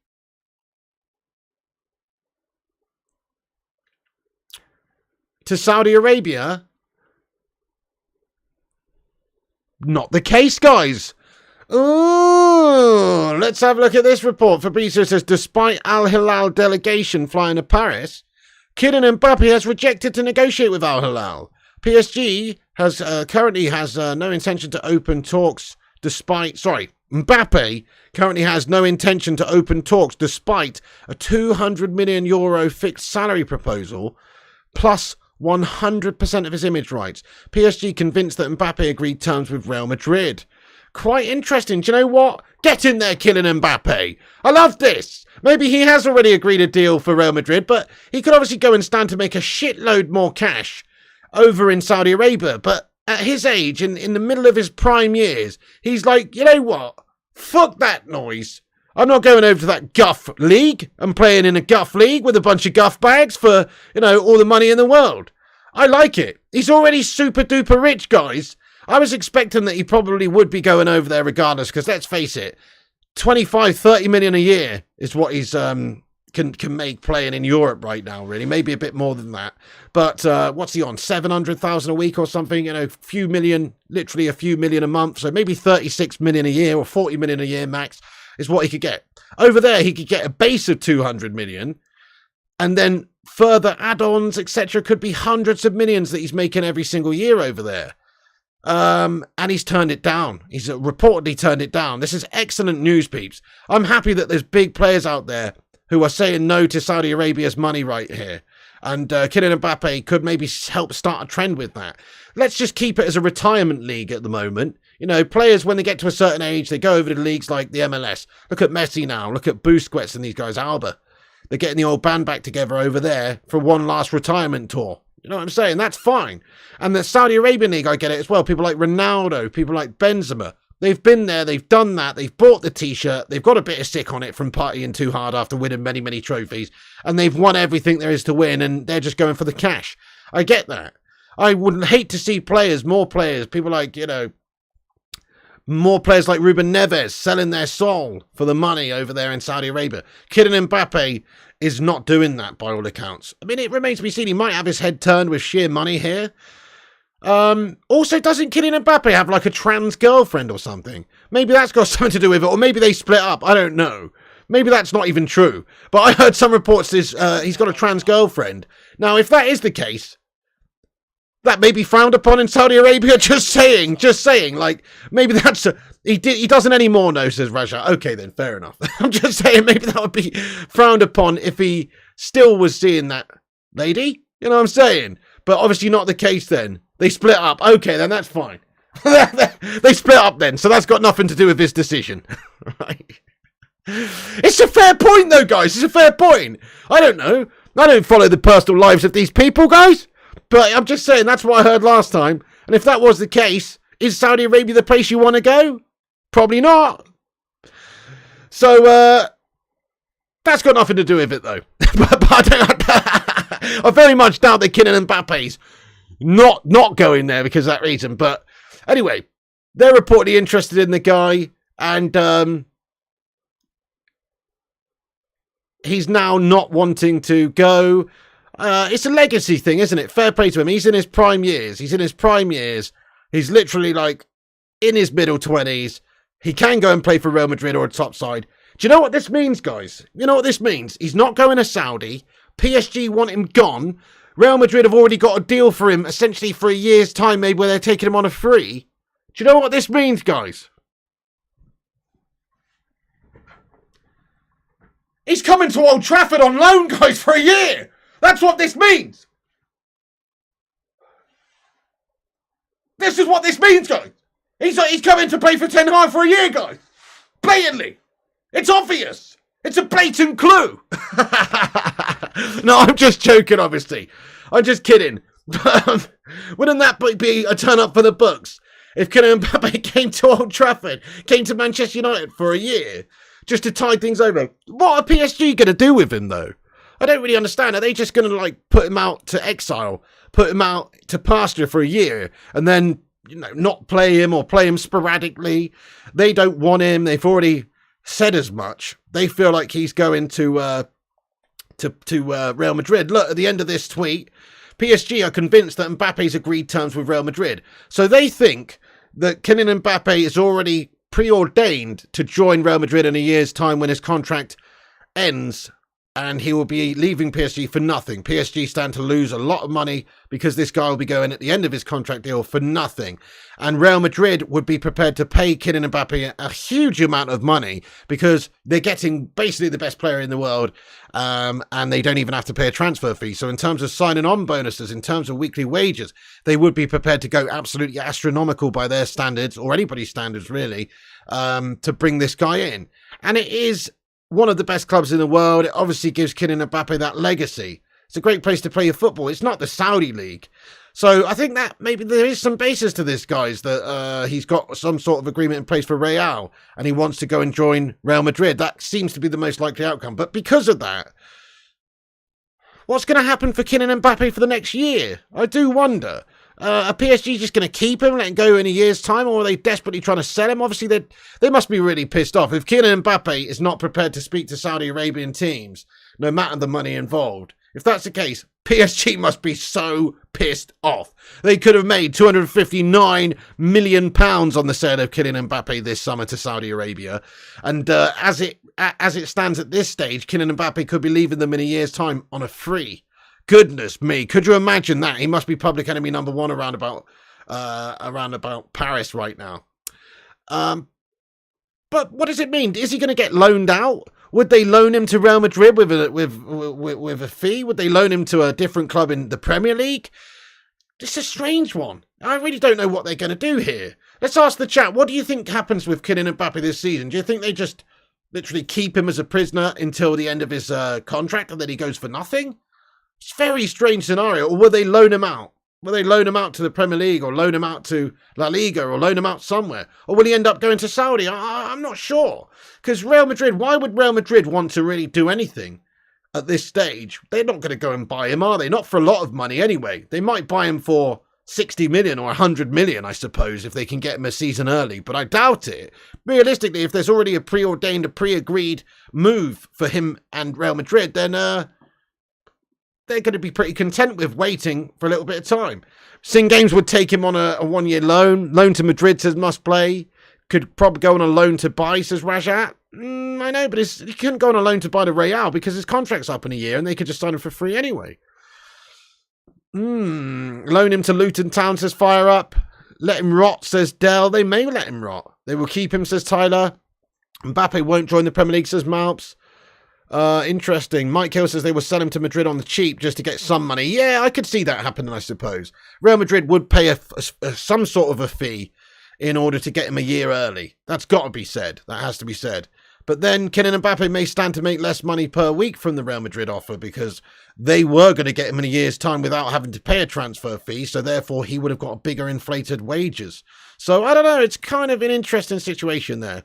to Saudi Arabia? Not the case, guys. Ooh, let's have a look at this report. Fabrizio says, despite Al Hilal delegation flying to Paris, Kylian Mbappe has rejected to negotiate with Al Hilal. PSG currently has no intention to open talks Mbappe currently has no intention to open talks despite a €200 million fixed salary proposal plus 100% of his image rights. PSG convinced that Mbappe agreed terms with Real Madrid. Quite interesting. Do you know what? Get in there, Kylian Mbappe. I love this. Maybe he has already agreed a deal for Real Madrid, but he could obviously go and stand to make a shitload more cash over in Saudi Arabia. But at his age, in the middle of his prime years, he's like, you know what? Fuck that noise. I'm not going over to that guff league and playing in a guff league with a bunch of guff bags for, all the money in the world. I like it. He's already super duper rich, guys. I was expecting that he probably would be going over there regardless, because let's face it, 25-30 million a year is what he's can make playing in Europe right now, really. Maybe a bit more than that. But what's he on? 700,000 a week or something? A few million, literally a few million a month. So maybe 36 million a year or 40 million a year max is what he could get. Over there, he could get a base of 200 million. And then further add-ons, etc., could be hundreds of millions that he's making every single year over there. And he's turned it down. He's reportedly turned it down. This is excellent news, peeps. I'm happy that there's big players out there who are saying no to Saudi Arabia's money right here. And Kylian Mbappe could maybe help start a trend with that. Let's just keep it as a retirement league at the moment. Players, when they get to a certain age, they go over to leagues like the MLS. Look at Messi now. Look at Busquets and these guys, Alba. They're getting the old band back together over there for one last retirement tour. You know what I'm saying? That's fine. And the Saudi Arabian League, I get it as well. People like Ronaldo, people like Benzema, They've been there, they've done that, they've bought the t-shirt, they've got a bit of sick on it from partying too hard after winning many, many trophies, and they've won everything there is to win, and they're just going for the cash. I get that. I would hate to see more players, people like, more players like Ruben Neves selling their soul for the money over there in Saudi Arabia. Kylian Mbappe is not doing that by all accounts. I mean, it remains to be seen. He might have his head turned with sheer money here. Also, doesn't Kylian Mbappe have like a trans girlfriend or something? Maybe that's got something to do with it, or maybe they split up. I don't know. Maybe that's not even true. But I heard some reports he's got a trans girlfriend. Now, if that is the case, that may be frowned upon in Saudi Arabia. Just saying. Like, maybe that's he doesn't anymore, no, says Raja. Okay, then, fair enough. I'm just saying, maybe that would be frowned upon if he still was seeing that lady. You know what I'm saying? But obviously not the case then. They split up. Okay, then that's fine. They split up then, so that's got nothing to do with his decision. Right? It's a fair point, though, guys. It's a fair point. I don't know. I don't follow the personal lives of these people, guys. But I'm just saying, that's what I heard last time. And if that was the case, is Saudi Arabia the place you want to go? Probably not. So, that's got nothing to do with it, though. but I very much doubt that Kylian Mbappe's not going there because of that reason. But anyway, they're reportedly interested in the guy, and he's now not wanting to go. It's a legacy thing, isn't it? Fair play to him. He's in his prime years. He's literally like in his middle 20s. He can go and play for Real Madrid or a top side. Do you know what this means, guys? You know what this means? He's not going to Saudi. PSG want him gone. Real Madrid have already got a deal for him, essentially for a year's time, maybe, where they're taking him on a free. Do you know what this means, guys? He's coming to Old Trafford on loan, guys, for a year. That's what this means. This is what this means, guys. He's coming to play for Ten Hag for a year, guys. Blatantly. It's obvious. It's a blatant clue. No, I'm just joking, obviously. I'm just kidding. Wouldn't that be a turn up for the books? If Kylian Mbappe came to Old Trafford, came to Manchester United for a year, just to tide things over. What are PSG going to do with him, though? I don't really understand. Are they just going to, like, put him out to exile, put him out to pasture for a year, and then, not play him or play him sporadically? They don't want him. They've already said as much. They feel like he's going to Real Madrid. Look, at the end of this tweet, PSG are convinced that Mbappe's agreed terms with Real Madrid. So they think that Kylian Mbappe is already preordained to join Real Madrid in a year's time when his contract ends, and he will be leaving PSG for nothing. PSG stand to lose a lot of money because this guy will be going at the end of his contract deal for nothing. And Real Madrid would be prepared to pay Kylian Mbappe a huge amount of money because they're getting basically the best player in the world, and they don't even have to pay a transfer fee. So in terms of signing on bonuses, in terms of weekly wages, they would be prepared to go absolutely astronomical by their standards, or anybody's standards really, to bring this guy in. And it is one of the best clubs in the world. It obviously gives Kylian Mbappe that legacy. It's a great place to play your football. It's not the Saudi league. So I think that maybe there is some basis to this, guys, that he's got some sort of agreement in place for Real and he wants to go and join Real Madrid. That seems to be the most likely outcome. But because of that, what's going to happen for Kylian Mbappe for the next year? I do wonder. Are PSG just going to keep him, let him go in a year's time, or are they desperately trying to sell him? Obviously, they must be really pissed off. If Kylian Mbappe is not prepared to speak to Saudi Arabian teams, no matter the money involved, if that's the case, PSG must be so pissed off. They could have made £259 million on the sale of Kylian Mbappe this summer to Saudi Arabia. And as it stands at this stage, Kylian Mbappe could be leaving them in a year's time on a free. Goodness me, could you imagine that? He must be public enemy number one around about Paris right now. But what does it mean? Is he going to get loaned out? Would they loan him to Real Madrid with a fee? Would they loan him to a different club in the Premier League? It's a strange one. I really don't know what they're going to do here. Let's ask the chat. What do you think happens with Kylian Mbappe this season? Do you think they just literally keep him as a prisoner until the end of his contract and then he goes for nothing? It's a very strange scenario. Or will they loan him out? Will they loan him out to the Premier League or loan him out to La Liga or loan him out somewhere? Or will he end up going to Saudi? I'm not sure. Because Real Madrid, why would Real Madrid want to really do anything at this stage? They're not going to go and buy him, are they? Not for a lot of money anyway. They might buy him for 60 million or 100 million, I suppose, if they can get him a season early. But I doubt it. Realistically, if there's already a preordained, a pre-agreed move for him and Real Madrid, then they're going to be pretty content with waiting for a little bit of time. Sing Games would take him on a one-year loan. Loan to Madrid says must play. Could probably go on a loan to buy, says Rajat. I know, but he couldn't go on a loan to buy to Real because his contract's up in a year and they could just sign him for free anyway. Loan him to Luton Town, says Fire Up. Let him rot, says Dell. They may let him rot. They will keep him, says Tyler. Mbappe won't join the Premier League, says Malps. Interesting. Mike Hill says they will sell him to Madrid on the cheap just to get some money. Yeah, I could see that happening, I suppose. Real Madrid would pay some sort of a fee in order to get him a year early. That's got to be said. That has to be said. But then Kylian Mbappe may stand to make less money per week from the Real Madrid offer because they were going to get him in a year's time without having to pay a transfer fee. So therefore he would have got bigger inflated wages. So I don't know. It's kind of an interesting situation there.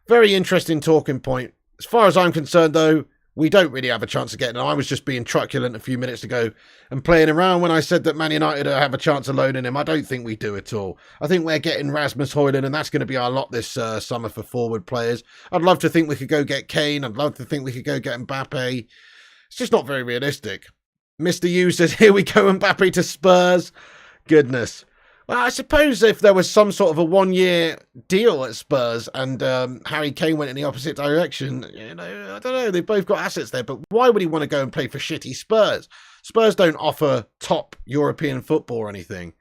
Very interesting talking point. As far as I'm concerned, though, we don't really have a chance of getting him. I was just being truculent a few minutes ago and playing around when I said that Man United have a chance of loaning him. I don't think we do at all. I think we're getting Rasmus Hojlund, and that's going to be our lot this summer for forward players. I'd love to think we could go get Kane. I'd love to think we could go get Mbappe. It's just not very realistic. Mr. U says, here we go, Mbappe to Spurs. Goodness. Well, I suppose if there was some sort of a one-year deal at Spurs and Harry Kane went in the opposite direction, I don't know, they've both got assets there, but why would he want to go and play for shitty Spurs? Spurs don't offer top European football or anything.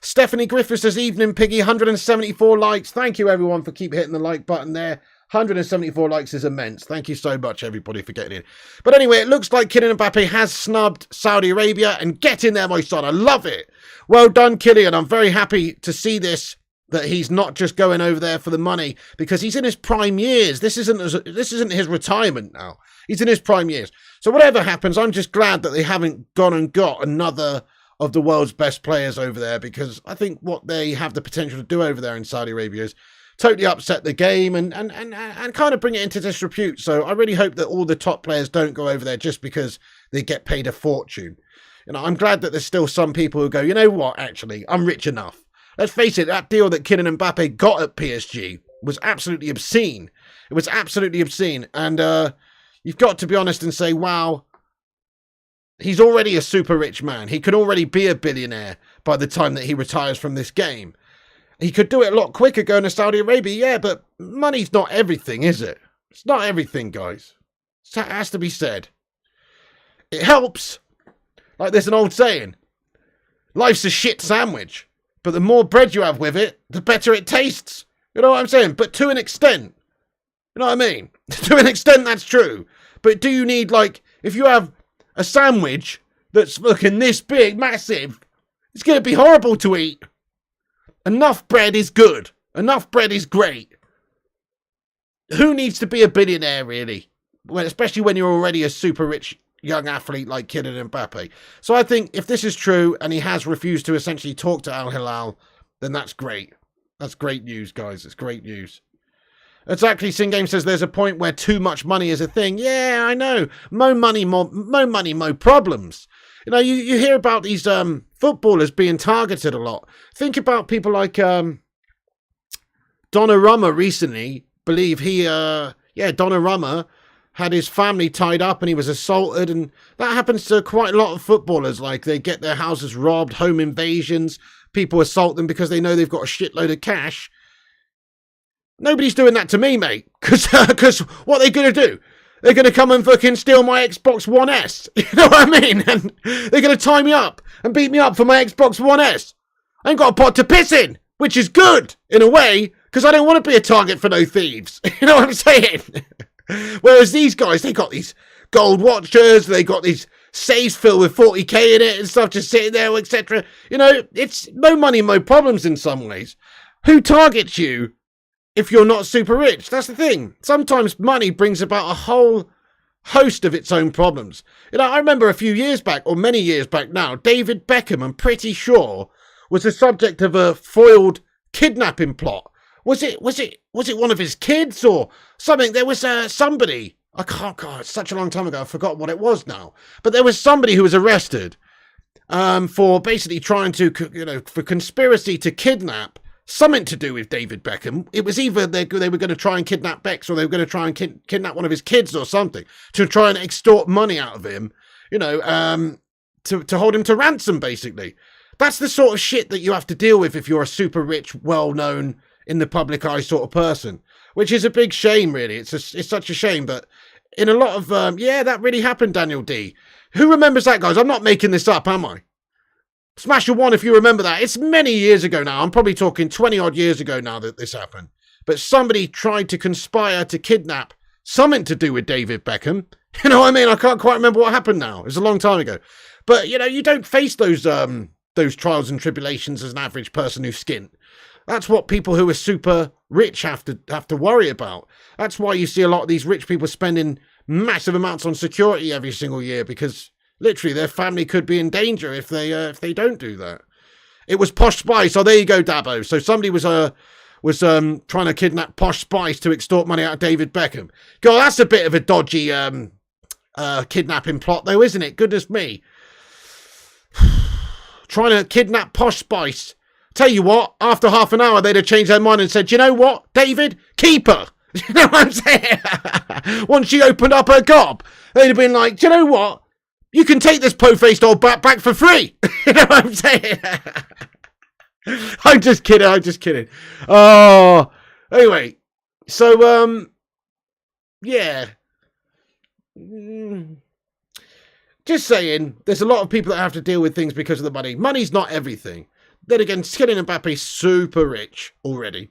Stephanie Griffiths says, evening, Piggy, 174 likes. Thank you, everyone, for keep hitting the like button there. 174 likes is immense. Thank you so much, everybody, for getting in. But anyway, it looks like Kylian Mbappe has snubbed Saudi Arabia, and get in there, my son. I love it. Well done, Kylian. I'm very happy to see this, that he's not just going over there for the money, because he's in his prime years. This isn't his retirement now. He's in his prime years. So whatever happens, I'm just glad that they haven't gone and got another of the world's best players over there, because I think what they have the potential to do over there in Saudi Arabia is totally upset the game and kind of bring it into disrepute. So I really hope that all the top players don't go over there just because they get paid a fortune. I'm glad that there's still some people who go, you know what, actually, I'm rich enough. Let's face it, that deal that Kylian Mbappe got at PSG was absolutely obscene. It was absolutely obscene. And you've got to be honest and say, wow, he's already a super rich man. He could already be a billionaire by the time that he retires from this game. He could do it a lot quicker going to Saudi Arabia, yeah, but money's not everything, is it? It's not everything, guys. It has to be said. It helps. Like there's an old saying, life's a shit sandwich, but the more bread you have with it, the better it tastes. You know what I'm saying? But to an extent. You know what I mean? To an extent, that's true. But do you need, like, if you have a sandwich that's looking this big, massive, it's going to be horrible to eat. Enough bread is good. Enough bread is great. Who needs to be a billionaire, really? Well, especially when you're already a super rich young athlete like Kylian Mbappe. So I think if this is true and he has refused to essentially talk to Al Hilal, then that's great. That's great news, guys. It's great news. Exactly. Singame says there's a point where too much money is a thing. Yeah, I know. Mo money, mo problems. You know, you hear about these footballers being targeted a lot. Think about people like Donnarumma recently. Believe he, Donnarumma had his family tied up and he was assaulted. And that happens to quite a lot of footballers. Like they get their houses robbed, home invasions. People assault them because they know they've got a shitload of cash. Nobody's doing that to me, mate. Because what are they going to do? They're going to come and fucking steal my Xbox One S. You know what I mean? And they're going to tie me up and beat me up for my Xbox One S. I ain't got a pot to piss in, which is good in a way, because I don't want to be a target for no thieves. You know what I'm saying? Whereas these guys, they got these gold watches, they got these safes filled with 40k in it and stuff, just sitting there, etc. You know, it's no money, no problems in some ways. Who targets you if you're not super rich? That's the thing. Sometimes money brings about a whole host of its own problems. I remember a few years back, or many years back now, David Beckham, I'm pretty sure, was the subject of a foiled kidnapping plot. Was it one of his kids or something? There was somebody. I can't. God, it's such a long time ago. I forgot what it was now. But there was somebody who was arrested for basically trying to, for conspiracy to kidnap. Something to do with David Beckham. It was either they were going to try and kidnap Bex, or they were going to try and kidnap one of his kids or something to try and extort money out of him. To hold him to ransom, basically. That's the sort of shit that you have to deal with if you're a super rich, well-known, in the public eye sort of person, which is a big shame, really. It's such a shame, but in a lot of, that really happened, Daniel D. Who remembers that, guys? I'm not making this up, am I? Smash a 1 if you remember that. It's many years ago now. I'm probably talking 20-odd years ago now that this happened. But somebody tried to conspire to kidnap something to do with David Beckham. You know what I mean? I can't quite remember what happened now. It was a long time ago. But, you don't face those trials and tribulations as an average person who's skint. That's what people who are super rich have to worry about. That's why you see a lot of these rich people spending massive amounts on security every single year, because literally their family could be in danger if they don't do that. It was Posh Spice. Oh, there you go, Dabo. So somebody was trying to kidnap Posh Spice to extort money out of David Beckham. God, that's a bit of a dodgy kidnapping plot, though, isn't it? Goodness me. Trying to kidnap Posh Spice. Tell you what, after half an hour, they'd have changed their mind and said, you know what, David? Keep her. You know what I'm saying? Once she opened up her gob, they'd have been like, you know what? You can take this po-faced old back for free. You know what I'm saying? I'm just kidding. Oh, anyway. So, yeah. Just saying, there's a lot of people that have to deal with things because of the money. Money's not everything. Then again, Kylian Mbappe super rich already.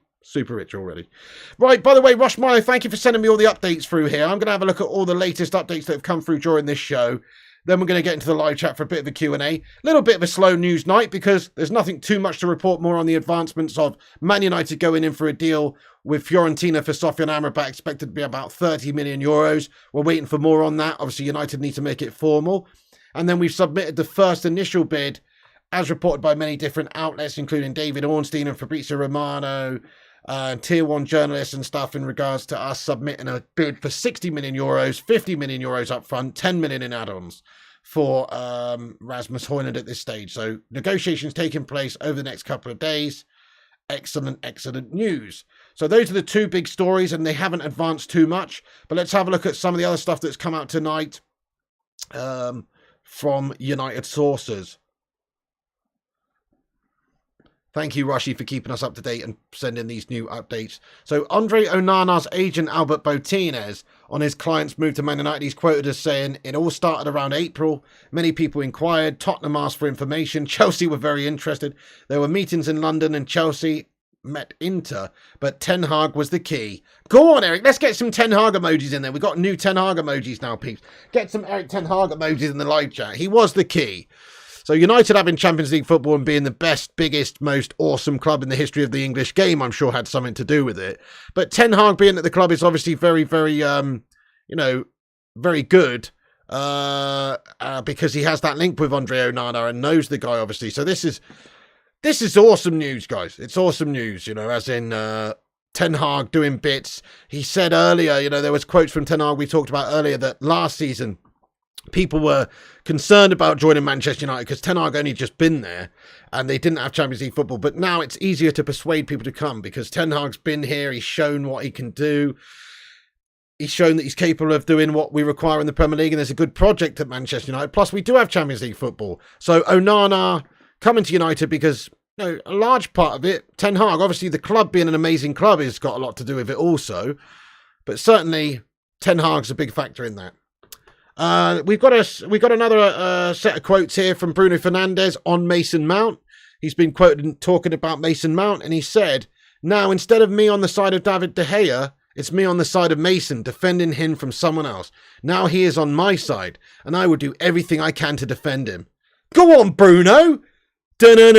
Right, by the way, Rushmeyer, thank you for sending me all the updates through here. I'm going to have a look at all the latest updates that have come through during this show. Then we're going to get into the live chat for a bit of a Q&A. A little bit of a slow news night because there's nothing too much to report more on the advancements of Man United going in for a deal with Fiorentina for Sofian Amrabat, expected to be about 30 million euros. We're waiting for more on that. Obviously, United need to make it formal. And then we've submitted the first initial bid, as reported by many different outlets, including David Ornstein and Fabrizio Romano, tier 1 journalists and stuff, in regards to us submitting a bid for 60 million euros, 50 million euros up front, 10 million in add-ons for Rasmus Hojlund at this stage. So negotiations taking place over the next couple of days. Excellent news. So those are the two big stories, and they haven't advanced too much. But let's have a look at some of the other stuff that's come out tonight from United sources. Thank you, Rushy, for keeping us up to date and sending these new updates. So Andre Onana's agent, Albert Botinez, on his client's move to Man United, he's quoted as saying, it all started around April. Many people inquired. Tottenham asked for information. Chelsea were very interested. There were meetings in London and Chelsea met Inter, but Ten Hag was the key. Go on, Eric. Let's get some Ten Hag emojis in there. We've got new Ten Hag emojis now, peeps. Get some Eric Ten Hag emojis in the live chat. He was the key. So United having Champions League football and being the best, biggest, most awesome club in the history of the English game, I'm sure had something to do with it. But Ten Hag being at the club is obviously very, very, very good because he has that link with Andre Onana and knows the guy, obviously. So this is awesome news, guys. It's awesome news, as in Ten Hag doing bits. He said earlier, there was quotes from Ten Hag we talked about earlier that last season people were concerned about joining Manchester United because Ten Hag only just been there and they didn't have Champions League football. But now it's easier to persuade people to come because Ten Hag's been here. He's shown what he can do. He's shown that he's capable of doing what we require in the Premier League, and there's a good project at Manchester United. Plus, we do have Champions League football. So Onana coming to United because, a large part of it, Ten Hag, obviously the club being an amazing club has got a lot to do with it also. But certainly Ten Hag's a big factor in that. We've got another set of quotes here from Bruno Fernandes on Mason Mount. He's been quoted talking about Mason Mount, and he said, now, instead of me on the side of David De Gea, it's me on the side of Mason, defending him from someone else. Now he is on my side, and I will do everything I can to defend him. Go on, Bruno! Bruno,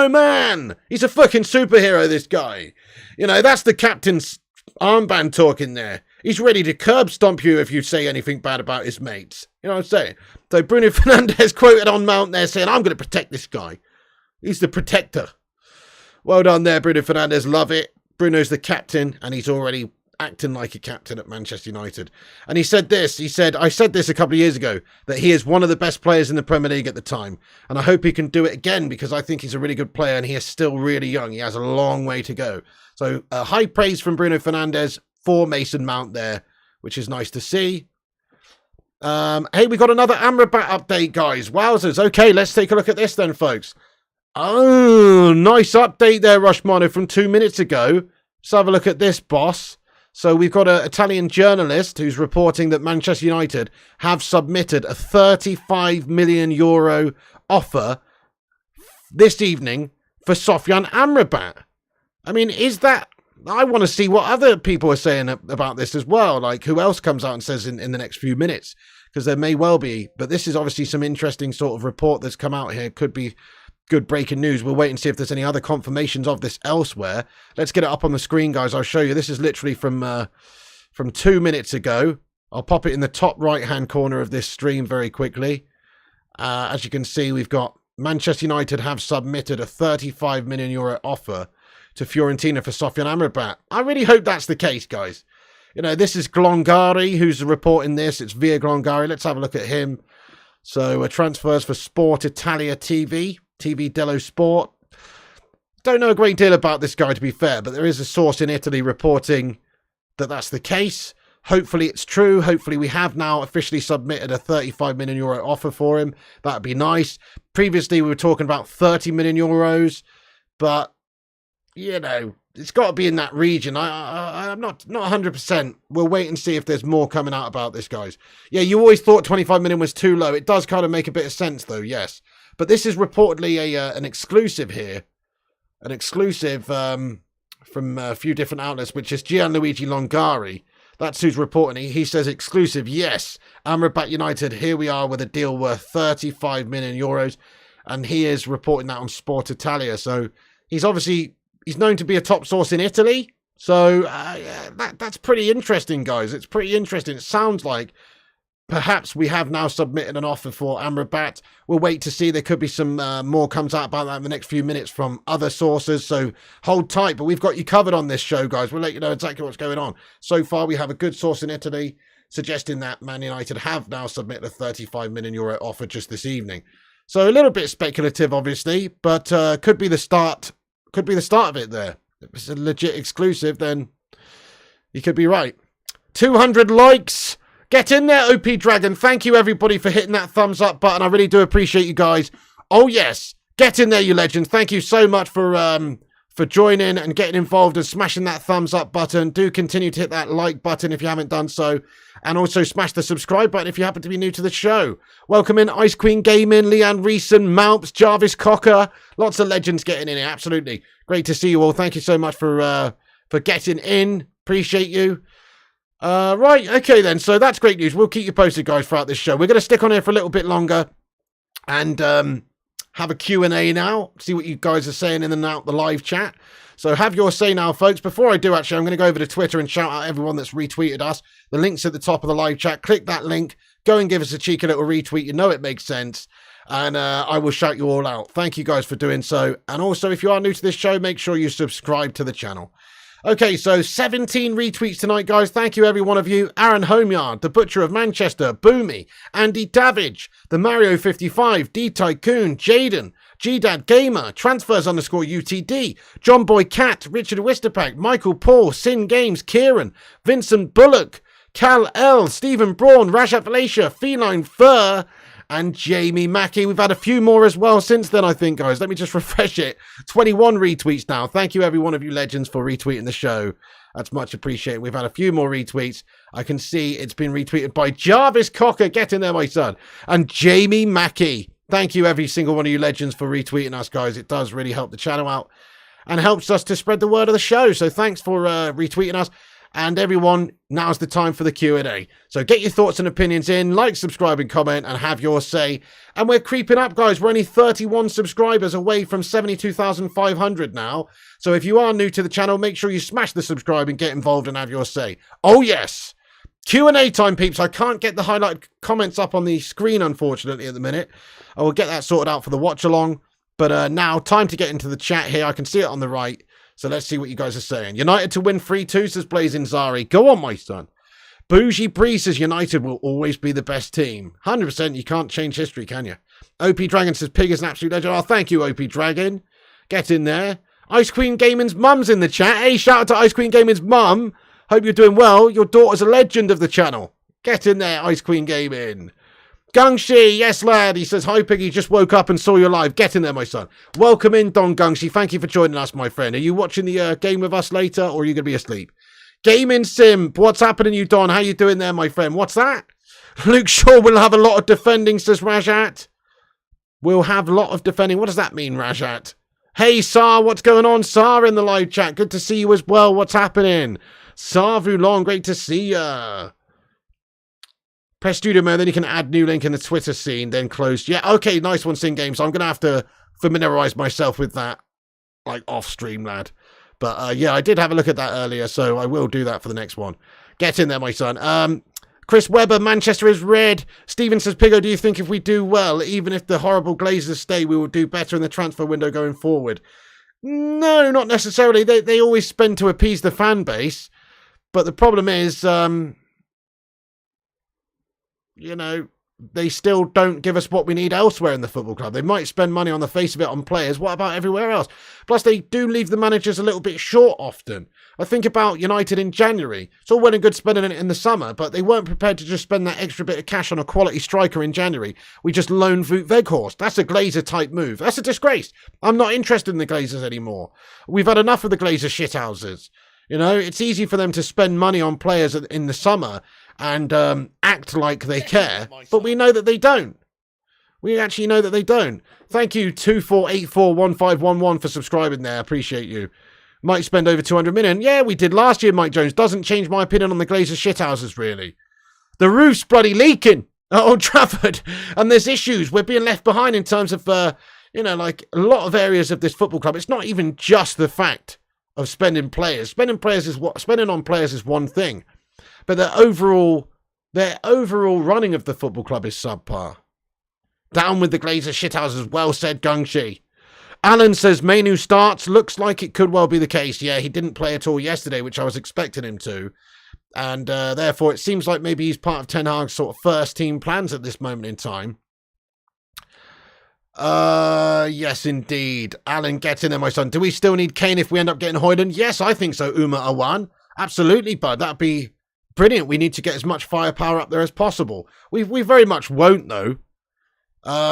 man! He's a fucking superhero, this guy. That's the captain's armband talking there. He's ready to curb stomp you if you say anything bad about his mates. You know what I'm saying? So Bruno Fernandes quoted on Mount there saying, I'm going to protect this guy. He's the protector. Well done there, Bruno Fernandes. Love it. Bruno's the captain, and he's already acting like a captain at Manchester United. And he said this. He said, I said this a couple of years ago, that he is one of the best players in the Premier League at the time. And I hope he can do it again, because I think he's a really good player, and he is still really young. He has a long way to go. So high praise from Bruno Fernandes for Mason Mount there, which is nice to see. Hey, we got another Amrabat update, guys. Wowzers. Okay, let's take a look at this then, folks. Oh, nice update there, Rushmano, from 2 minutes ago. Let's have a look at this, boss. So we've got an Italian journalist who's reporting that Manchester United have submitted a 35 million euro offer this evening for Sofyan Amrabat. I mean, is that... I want to see what other people are saying about this as well. Like, who else comes out and says in the next few minutes? Because there may well be. But this is obviously some interesting sort of report that's come out here. Could be good breaking news. We'll wait and see if there's any other confirmations of this elsewhere. Let's get it up on the screen, guys. I'll show you. This is literally from 2 minutes ago. I'll pop it in the top right-hand corner of this stream very quickly. As you can see, we've got Manchester United have submitted a 35 million euro offer to Fiorentina for Sofyan Amrabat. I really hope that's the case, guys. You know, this is Glongari who's reporting this. It's via Glongari. Let's have a look at him. So, transfers for Sport Italia TV Dello Sport. Don't know a great deal about this guy, to be fair, but there is a source in Italy reporting that that's the case. Hopefully it's true. Hopefully we have now officially submitted a 35 million euro offer for him. That'd be nice. Previously we were talking about 30 million euros, but you know, it's got to be in that region. I'm not 100%. We'll wait and see if there's more coming out about this, guys. Yeah, you always thought 25 million was too low. It does kind of make a bit of sense, though, yes. But this is reportedly an exclusive here. An exclusive from a few different outlets, which is Gianluigi Longari. That's who's reporting. He says exclusive, yes. Amrabat United, here we are with a deal worth 35 million euros. And he is reporting that on Sport Italia. So he's obviously... He's known to be a top source in Italy. So that's pretty interesting, guys. It's pretty interesting. It sounds like perhaps we have now submitted an offer for Amrabat. We'll wait to see. There could be some more comes out about that in the next few minutes from other sources. So hold tight. But we've got you covered on this show, guys. We'll let you know exactly what's going on. So far, we have a good source in Italy suggesting that Man United have now submitted a 35 million euro offer just this evening. So a little bit speculative, obviously, but could be the start. Could be the start of it there. If it's a legit exclusive, then you could be right. 200 likes. Get in there, OP Dragon. Thank you, everybody, for hitting that thumbs up button. I really do appreciate you guys. Oh, yes. Get in there, you legends. Thank you so much for joining and getting involved and smashing that thumbs up button. Do continue to hit that like button if you haven't done so. And also smash the subscribe button if you happen to be new to the show. Welcome in Ice Queen Gaming, Leanne Reeson, Malps, Jarvis Cocker. Lots of legends getting in here, absolutely. Great to see you all. Thank you so much for getting in. Appreciate you. Right, okay then. So that's great news. We'll keep you posted, guys, throughout this show. We're going to stick on here for a little bit longer and have a Q&A now. See what you guys are saying in and out the live chat. So have your say now, folks. Before I do, actually, I'm going to go over to Twitter and shout out everyone that's retweeted us. The link's at the top of the live chat. Click that link. Go and give us a cheeky little retweet. You know it makes sense. And I will shout you all out. Thank you guys for doing so. And also, if you are new to this show, make sure you subscribe to the channel. Okay, so 17 retweets tonight, guys. Thank you, every one of you. Aaron Homeyard, The Butcher of Manchester, Boomy, Andy Davidge, The Mario 55, D Tycoon, Jaden, GDad Gamer, Transfers_UTD, John Boy Cat, Richard Wisterpack, Michael Paul, Sin Games, Kieran, Vincent Bullock, Cal L, Stephen Braun, Rajat Valacia, Feline Fur, and Jamie Mackey. We've had a few more as well since then, I think, guys. Let me just refresh it. 21 retweets now. Thank you, every one of you legends, for retweeting the show. That's much appreciated. We've had a few more retweets. I can see it's been retweeted by Jarvis Cocker. Get in there, my son. And Jamie Mackey. Thank you, every single one of you legends, for retweeting us, guys. It does really help the channel out and helps us to spread the word of the show. So thanks for retweeting us. And everyone, now's the time for the Q&A. So get your thoughts and opinions in, like, subscribe and comment and have your say. And we're creeping up, guys. We're only 31 subscribers away from 72,500 now. So if you are new to the channel, make sure you smash the subscribe and get involved and have your say. Oh, yes. Q&A time, peeps. I can't get the highlighted comments up on the screen, unfortunately, at the minute. I will get that sorted out for the watch along. But now, time to get into the chat here. I can see it on the right. So let's see what you guys are saying. United to win 3-2, says Blazing Zari. Go on, my son. Bougie Bree says United will always be the best team. 100%. You can't change history, can you? OP Dragon says Pig is an absolute legend. Oh, thank you, OP Dragon. Get in there. Ice Queen Gaming's mum's in the chat. Hey, shout out to Ice Queen Gaming's mum. Hope you're doing well. Your daughter's a legend of the channel. Get in there, Ice Queen Gaming. Gungshi, yes lad, he says, hi Piggy, just woke up and saw you live. Get in there, my son. Welcome in, Don Gungshi. Thank you for joining us, my friend. Are you watching the game with us later, or are you going to be asleep? Gaming Sim, what's happening, you Don? How you doing there, my friend? What's that? Luke Shaw will have a lot of defending, says Rajat. We'll have a lot of defending. What does that mean, Rajat? Hey, Sar, what's going on? Sar in the live chat. Good to see you as well. What's happening? Sar Voulon, great to see ya. Press studio mode, then you can add new link in the Twitter scene, then close. Yeah, okay, nice one, Sing Game. So I'm going to have to familiarise myself with that, like, off-stream, lad. But, yeah, I did have a look at that earlier, so I will do that for the next one. Get in there, my son. Chris Webber, Manchester is red. Stephen says, Pigo, do you think if we do well, even if the horrible Glazers stay, we will do better in the transfer window going forward? No, not necessarily. They always spend to appease the fan base. But the problem is... you know, they still don't give us what we need elsewhere in the football club. They might spend money on the face of it on players. What about everywhere else? Plus, they do leave the managers a little bit short often. I think about United in January. It's all well and good spending it in the summer, but they weren't prepared to just spend that extra bit of cash on a quality striker in January. We just loaned Wout Weghorst. That's a Glazer-type move. That's a disgrace. I'm not interested in the Glazers anymore. We've had enough of the Glazer shithouses. You know, it's easy for them to spend money on players in the summer and act like they care, but we know that they don't. We actually know that they don't. Thank you, 24841511, for subscribing there. Appreciate you. Might spend over 200 million. Yeah, we did last year, Mike Jones. Doesn't change my opinion on the Glazer shithouses, really. The roof's bloody leaking at Old Trafford, and there's issues. We're being left behind in terms of, you know, like a lot of areas of this football club. It's not even just the fact of spending players. Spending on players is one thing. But their overall running of the football club is subpar. Down with the Glazer shithouses, well said, Gungshi. Alan says, Mainu starts. Looks like it could well be the case. Yeah, he didn't play at all yesterday, which I was expecting him to. And therefore, it seems like maybe he's part of Ten Hag's sort of first team plans at this moment in time. Yes, indeed. Alan, get in there, my son. Do we still need Kane if we end up getting Hojlund? Yes, I think so, Uma Awan. Absolutely, bud. That'd be... brilliant. We need to get as much firepower up there as possible. We very much won't, though.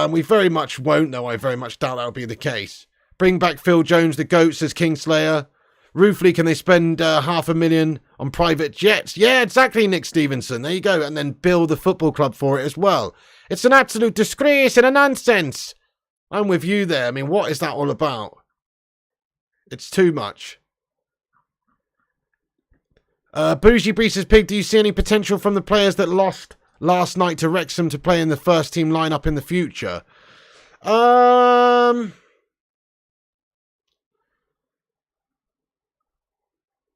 We very much won't, though. I very much doubt that'll be the case. Bring back Phil Jones, the GOAT, says Kingslayer. Roofly, can they spend $500,000 on private jets? Yeah, exactly, Nick Stevenson. There you go. And then bill the football club for it as well. It's an absolute disgrace and a nonsense. I'm with you there. I mean, what is that all about? It's too much. Bougie Breeze's Pig, do you see any potential from the players that lost last night to Wrexham to play in the first team lineup in the future?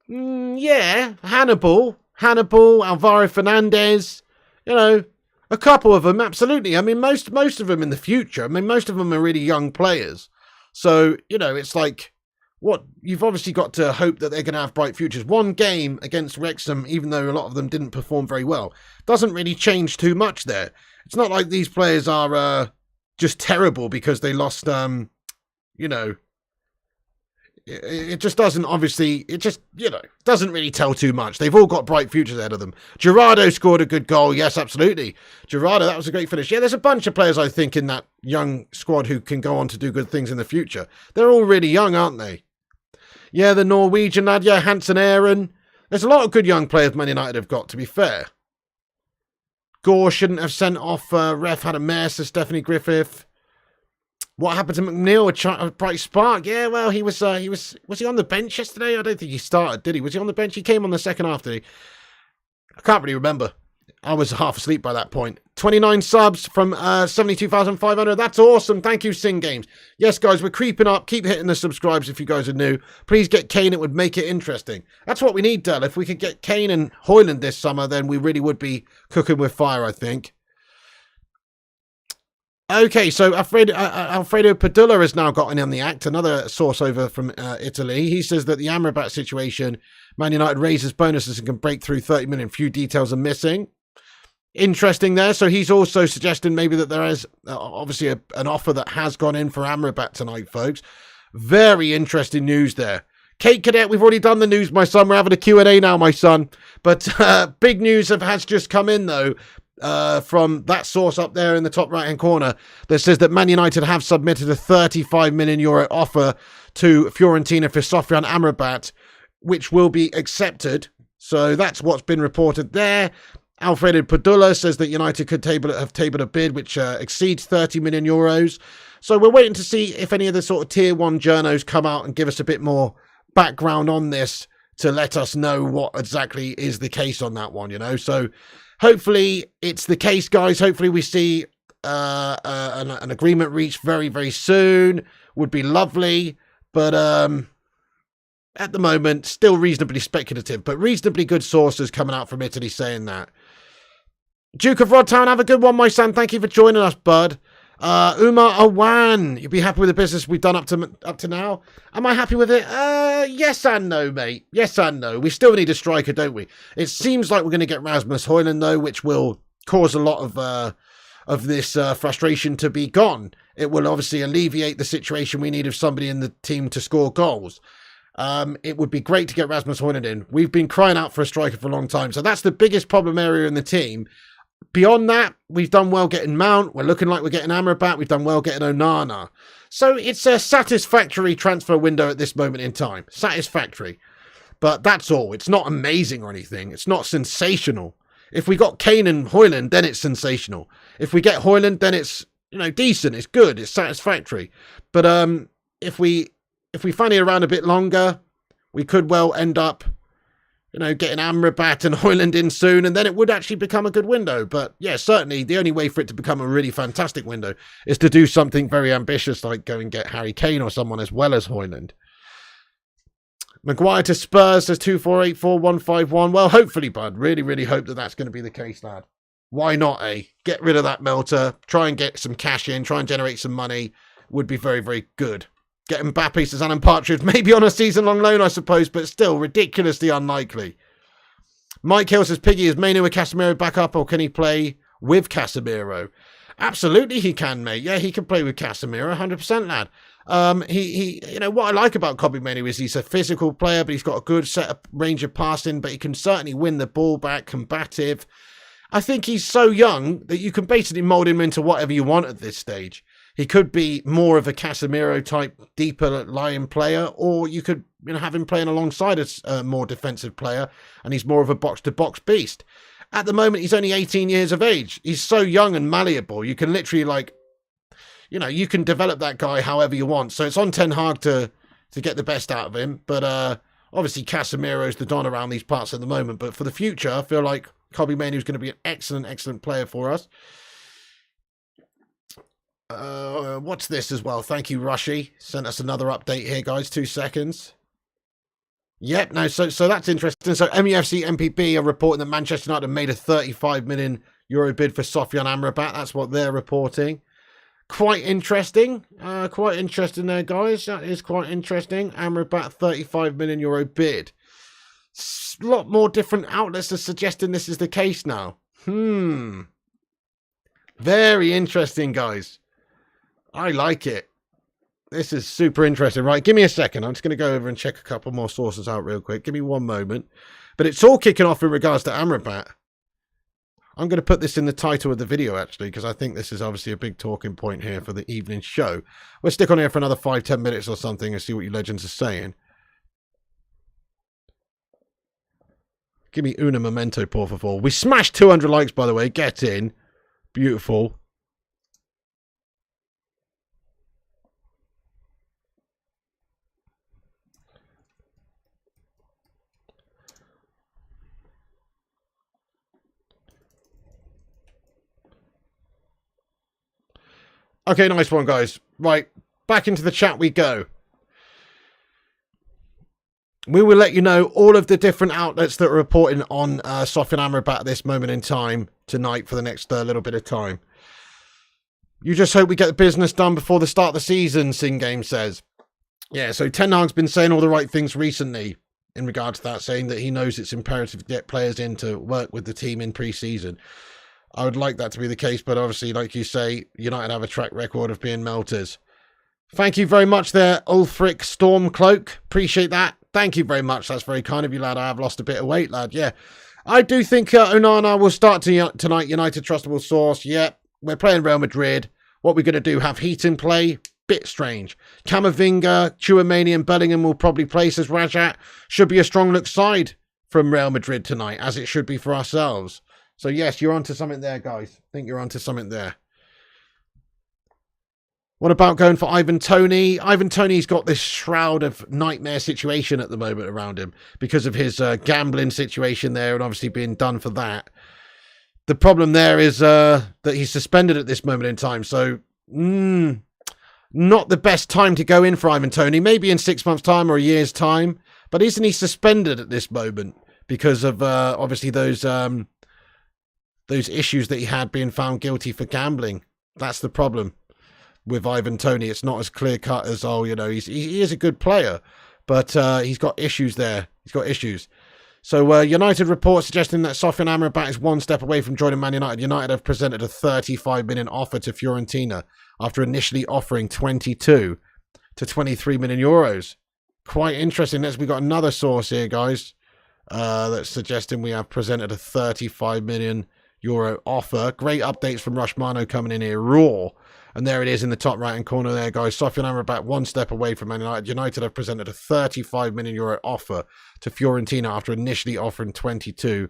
Yeah, Hannibal, Alvaro Fernandez, you know, a couple of them, absolutely. I mean, most of them in the future. I mean, most of them are really young players. So, you know, it's like, what you've obviously got to hope that they're going to have bright futures. One game against Wrexham, even though a lot of them didn't perform very well, doesn't really change too much there. It's not like these players are just terrible because they lost, you know, it just doesn't, obviously, it just, you know, doesn't really tell too much. They've all got bright futures ahead of them. Gerardo scored a good goal. Yes, absolutely. Gerardo, that was a great finish. Yeah, there's a bunch of players, I think, in that young squad who can go on to do good things in the future. They're all really young, aren't they? Yeah, the Norwegian lad, yeah, Hansen Aaron. There's a lot of good young players Man United have got, to be fair. Gore shouldn't have sent off ref had a mare, says Stephanie Griffith. What happened to McNeil? A bright spark? Yeah, well, was he on the bench yesterday? I don't think he started, did he? Was he on the bench? He came on the second half, did he? I can't really remember. I was half asleep by that point. 29 subs from 72,500. That's awesome. Thank you, Sing Games. Yes, guys, we're creeping up. Keep hitting the subscribes if you guys are new. Please get Kane. It would make it interesting. That's what we need, Del. If we could get Kane and Hojlund this summer, then we really would be cooking with fire, I think. Okay, so Alfredo Padula has now gotten in the act. Another source over from Italy. He says that the Amrabat situation, Man United raises bonuses and can break through 30 million. Few details are missing. Interesting there. So he's also suggesting maybe that there is obviously an offer that has gone in for Amrabat tonight, folks. Very interesting news there. Kate Cadet, we've already done the news, my son. We're having a Q&A now, my son. But big news has just come in, though, from that source up there in the top right-hand corner that says that Man United have submitted a €35 million offer to Fiorentina for Sofyan Amrabat, which will be accepted. So that's what's been reported there. Alfredo Padula says that United could have tabled a bid which exceeds €30 million. So we're waiting to see if any of the sort of tier one journos come out and give us a bit more background on this to let us know what exactly is the case on that one, So hopefully it's the case, guys. Hopefully we see an agreement reached very, very soon. Would be lovely. But at the moment, still reasonably speculative, but reasonably good sources coming out from Italy saying that. Duke of Rodtown, have a good one, my son. Thank you for joining us, bud. Umar Awan, you'd be happy with the business we've done up to now? Am I happy with it? Yes and no, mate. Yes and no. We still need a striker, don't we? It seems like we're going to get Rasmus Hojlund, though, which will cause a lot of this frustration to be gone. It will obviously alleviate the situation we need of somebody in the team to score goals. It would be great to get Rasmus Hojlund in. We've been crying out for a striker for a long time, so that's the biggest problem area in the team. Beyond that, we've done well getting Mount. We're looking like we're getting Amrabat. We've done well getting Onana. So it's a satisfactory transfer window at this moment in time. Satisfactory. But that's all. It's not amazing or anything. It's not sensational. If we got Kane and Hojlund, then it's sensational. If we get Hojlund, then it's, decent. It's good. It's satisfactory. But if we fanny around a bit longer, we could well end up getting Amrabat and Hojlund in soon, and then it would actually become a good window. But yeah, certainly the only way for it to become a really fantastic window is to do something very ambitious, like go and get Harry Kane or someone as well as Hojlund. Maguire to Spurs says 2484151. Well, hopefully, bud. Really, really hope that that's going to be the case, lad. Why not, eh? Get rid of that melter. Try and get some cash in. Try and generate some money. Would be very, very good. Get Mbappe, says Alan Partridge, maybe on a season-long loan, I suppose, but still ridiculously unlikely. Mike Hill says, Piggy, is Mainu with Casemiro back up, or can he play with Casemiro? Absolutely he can, mate. Yeah, he can play with Casemiro, 100%, lad. What I like about Kobbie Mainu is he's a physical player, but he's got a good range of passing, but he can certainly win the ball back, combative. I think he's so young that you can basically mould him into whatever you want at this stage. He could be more of a Casemiro type, deeper lying player, or you could have him playing alongside a more defensive player, and he's more of a box-to-box beast. At the moment, he's only 18 years of age. He's so young and malleable. You can literally, you can develop that guy however you want. So it's on Ten Hag to get the best out of him. But obviously, Casemiro's the don around these parts at the moment. But for the future, I feel like Kobbie Mainu is going to be an excellent, excellent player for us. What's this as well? Thank you, Rushy. Sent us another update here, guys. 2 seconds. Yep, no, so that's interesting. So MUFC MPB are reporting that Manchester United made a €35 million bid for Sofyan Amrabat. That's what they're reporting. Quite interesting. Quite interesting there, guys. That is quite interesting. Amrabat, €35 million bid. A lot more different outlets are suggesting this is the case now. Very interesting, guys. I like it. This is super interesting. Right, give me a second. I'm just going to go over and check a couple more sources out real quick. Give me one moment. But it's all kicking off in regards to Amrabat. I'm going to put this in the title of the video, actually, because I think this is obviously a big talking point here for the evening show. We'll stick on here for another 5-10 minutes or something and see what you legends are saying. Give me una memento, por favor. We smashed 200 likes, by the way. Get in. Beautiful. Okay, nice one, guys. Right, back into the chat we go. We will let you know all of the different outlets that are reporting on Sofyan Amrabat at this moment in time tonight for the next little bit of time. You just hope we get the business done before the start of the season, Singame says. Yeah, so Ten Hag's been saying all the right things recently in regard to that, saying that he knows it's imperative to get players in to work with the team in pre-season. I would like that to be the case, but obviously, like you say, United have a track record of being melters. Thank you very much there, Ulfric Stormcloak. Appreciate that. Thank you very much. That's very kind of you, lad. I have lost a bit of weight, lad. Yeah. I do think Onana will start tonight. United Trustable Source. Yeah. We're playing Real Madrid. What we're going to do, have Heat in play? Bit strange. Camavinga, Tchouameni and Bellingham will probably play, says Rajat. Should be a strong look side from Real Madrid tonight, as it should be for ourselves. So yes, you're onto something there, guys. I think you're onto something there. What about going for Ivan Toney? Ivan Toney's got this shroud of nightmare situation at the moment around him because of his gambling situation there and obviously being done for that. The problem there is that he's suspended at this moment in time. So, not the best time to go in for Ivan Toney. Maybe in 6 months' time or a year's time. But isn't he suspended at this moment because of obviously those issues that he had being found guilty for gambling? That's the problem with Ivan Toney. It's not as clear cut as, he is a good player, but he's got issues there. He's got issues. So United report suggesting that Sofyan Amrabat is one step away from joining Man United. United have presented a 35 million offer to Fiorentina after initially offering 22 to 23 million euros. Quite interesting. We got another source here, guys, that's suggesting we have presented a 35 million euro offer. Great updates from Rushmano coming in here raw. And there it is in the top right-hand corner there, guys. Sofyan Amrabat one step away from Man United. United have presented a 35 million euro offer to Fiorentina after initially offering 22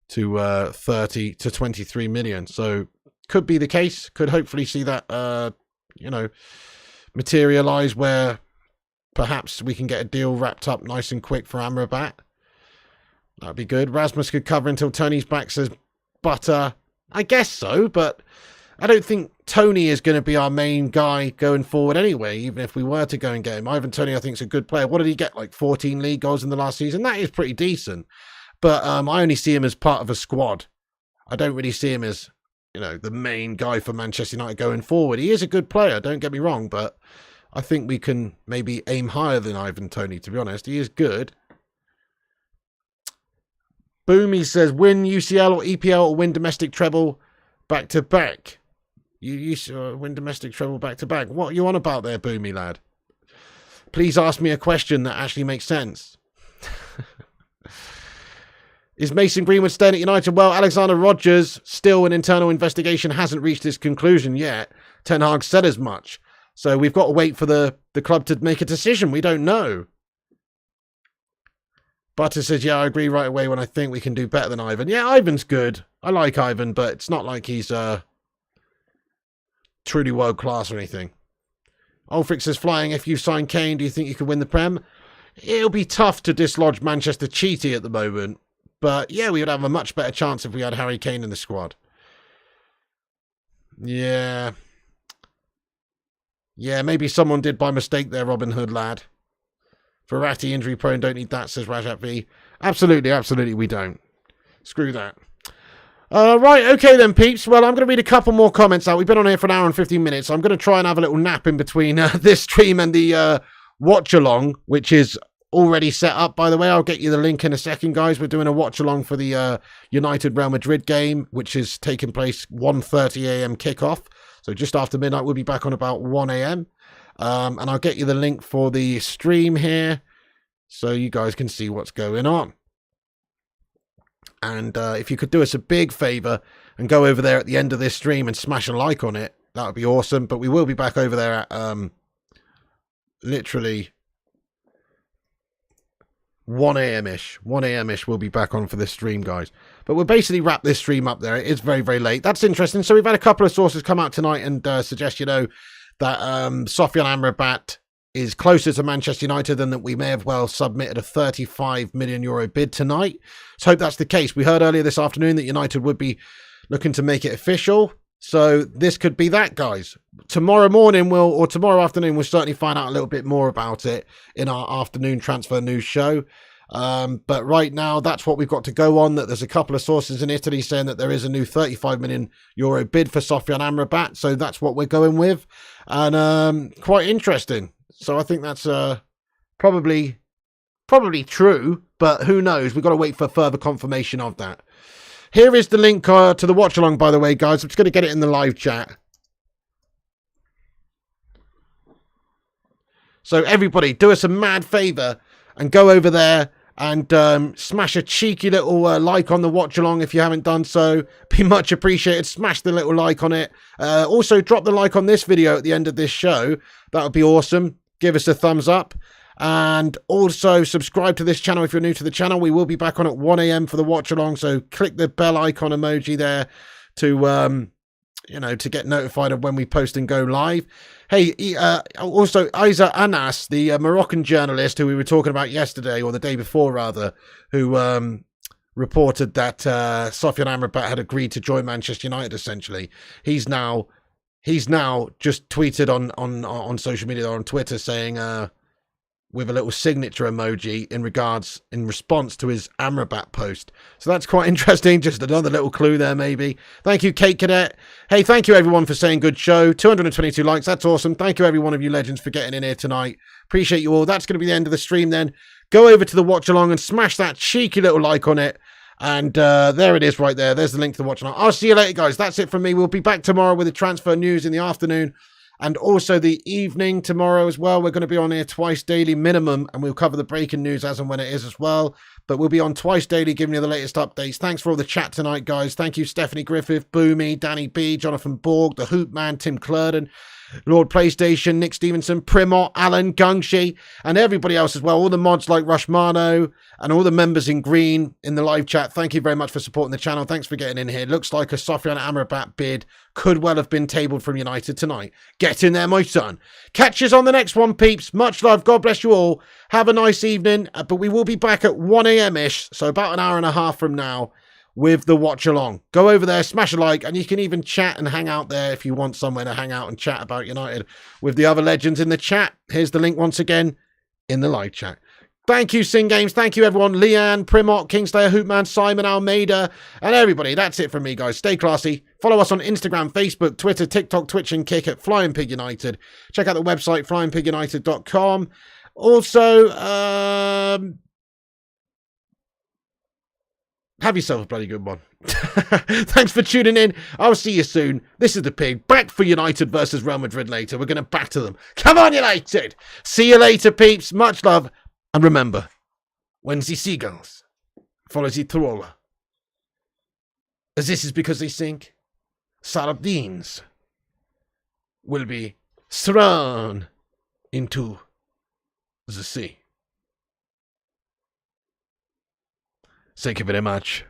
to 30 to 23 million. So could be the case. Could hopefully see that, materialise where perhaps we can get a deal wrapped up nice and quick for Amrabat. That'd be good. Rasmus could cover until Tony's back, says Butter. I guess so, but I don't think Toney is going to be our main guy going forward anyway, even if we were to go and get him. Ivan Toney, I think, is a good player. What did he get, like 14 league goals in the last season? That is pretty decent. But I only see him as part of a squad. I don't really see him as, the main guy for Manchester United going forward. He is a good player, don't get me wrong, but I think we can maybe aim higher than Ivan Toney, to be honest. He is good. Boomy says, win UCL or EPL or win domestic treble back-to-back. You win domestic treble back-to-back. What are you on about there, Boomy lad? Please ask me a question that actually makes sense. Is Mason Greenwood staying at United? Well, Alexander Rodgers, still an internal investigation, hasn't reached its conclusion yet. Ten Hag said as much. So we've got to wait for the club to make a decision. We don't know. Butter says, yeah, I agree right away when I think we can do better than Ivan. Yeah, Ivan's good. I like Ivan, but it's not like he's truly world class or anything. Ulfric says, flying, if you sign Kane, do you think you could win the Prem? It'll be tough to dislodge Manchester Cheaty at the moment. But yeah, we would have a much better chance if we had Harry Kane in the squad. Yeah. Yeah, maybe someone did by mistake there, Robin Hood lad. Verratti injury prone, don't need that, says Rajat V. Absolutely we don't. Screw that. Right, okay then, peeps. Well, I'm going to read a couple more comments out. We've been on here for an hour and 15 minutes. So I'm going to try and have a little nap in between this stream and the watch-along, which is already set up, by the way. I'll get you the link in a second, guys. We're doing a watch-along for the United Real Madrid game, which is taking place 1:30 a.m. kickoff. So just after midnight, we'll be back on about 1 a.m. And I'll get you the link for the stream here so you guys can see what's going on. And if you could do us a big favour and go over there at the end of this stream and smash a like on it, that would be awesome. But we will be back over there at literally 1 a.m.-ish. 1 a.m.-ish we'll be back on for this stream, guys. But we'll basically wrap this stream up there. It is very, very late. That's interesting. So we've had a couple of sources come out tonight and suggest, that Sofyan Amrabat is closer to Manchester United than that we may have well submitted a 35 million euro bid tonight. So hope that's the case. We heard earlier this afternoon that United would be looking to make it official. So this could be that, guys. Tomorrow morning or tomorrow afternoon, we'll certainly find out a little bit more about it in our afternoon transfer news show. But right now, that's what we've got to go on. That there's a couple of sources in Italy saying that there is a new 35 million euro bid for Sofyan Amrabat. So that's what we're going with. And quite interesting. So I think that's probably true, but who knows? We've got to wait for further confirmation of that. Here is the link to the watch along, by the way, guys. I'm just going to get it in the live chat. So everybody, do us a mad favour and go over there and smash a cheeky little like on the watch along if you haven't done so. Be much appreciated. Smash the little like on it. Also, drop the like on this video at the end of this show. That would be awesome. Give us a thumbs up. And also subscribe to this channel if you're new to the channel. We will be back on at 1 a.m. for the watch along. So click the bell icon emoji there to, to get notified of when we post and go live. Hey, also Isa Anas, the Moroccan journalist who we were talking about yesterday, or the day before rather, who reported that Sofyan Amrabat had agreed to join Manchester United. Essentially, he's now just tweeted on social media or on Twitter saying with a little signature emoji in response to his Amrabat post. So that's quite interesting. Just another little clue there, maybe. Thank you, Kate Cadet. Hey, thank you everyone for saying good show. 222 likes. That's awesome. Thank you every one of you legends for getting in here tonight. Appreciate you all. That's going to be the end of the stream then. Go over to the watch along and smash that cheeky little like on it. And there it is right there. There's the link to the watch along. I'll see you later, guys. That's it from me. We'll be back tomorrow with the transfer news in the afternoon. And also the evening tomorrow as well. We're going to be on here twice daily minimum, and we'll cover the breaking news as and when it is as well. But we'll be on twice daily giving you the latest updates. Thanks for all the chat tonight, guys. Thank you, Stephanie Griffith, Boomy, Danny B, Jonathan Borg, The Hoop Man, Tim Clurden, Lord PlayStation, Nick Stevenson, Primot, Alan, Gungshi, and everybody else as well. All the mods like Rushmano and all the members in green in the live chat. Thank you very much for supporting the channel. Thanks for getting in here. Looks like a Sofyan Amrabat bid could well have been tabled from United tonight. Get in there, my son. Catch us on the next one, peeps. Much love. God bless you all. Have a nice evening. But we will be back at 1 a.m.-ish, so about an hour and a half from now, with the watch along. Go over there, smash a like, and you can even chat and hang out there if you want somewhere to hang out and chat about United with the other legends in the chat. Here's the link once again in the live chat. Thank you, Sing Games. Thank you, everyone. Leanne, Primot, Kingslayer, Hoopman, Simon, Almeida, and everybody. That's it from me, guys. Stay classy. Follow us on Instagram, Facebook, Twitter, TikTok, Twitch, and Kick at Flying Pig United. Check out the website, flyingpigunited.com. Also, have yourself a bloody good one. Thanks for tuning in. I'll see you soon. This is the Pig. Back for United versus Real Madrid later. We're going to batter them. Come on, United. See you later, peeps. Much love. And remember, when the seagulls follow the trawler, this is because they think sardines will be thrown into the sea. Thank you very much.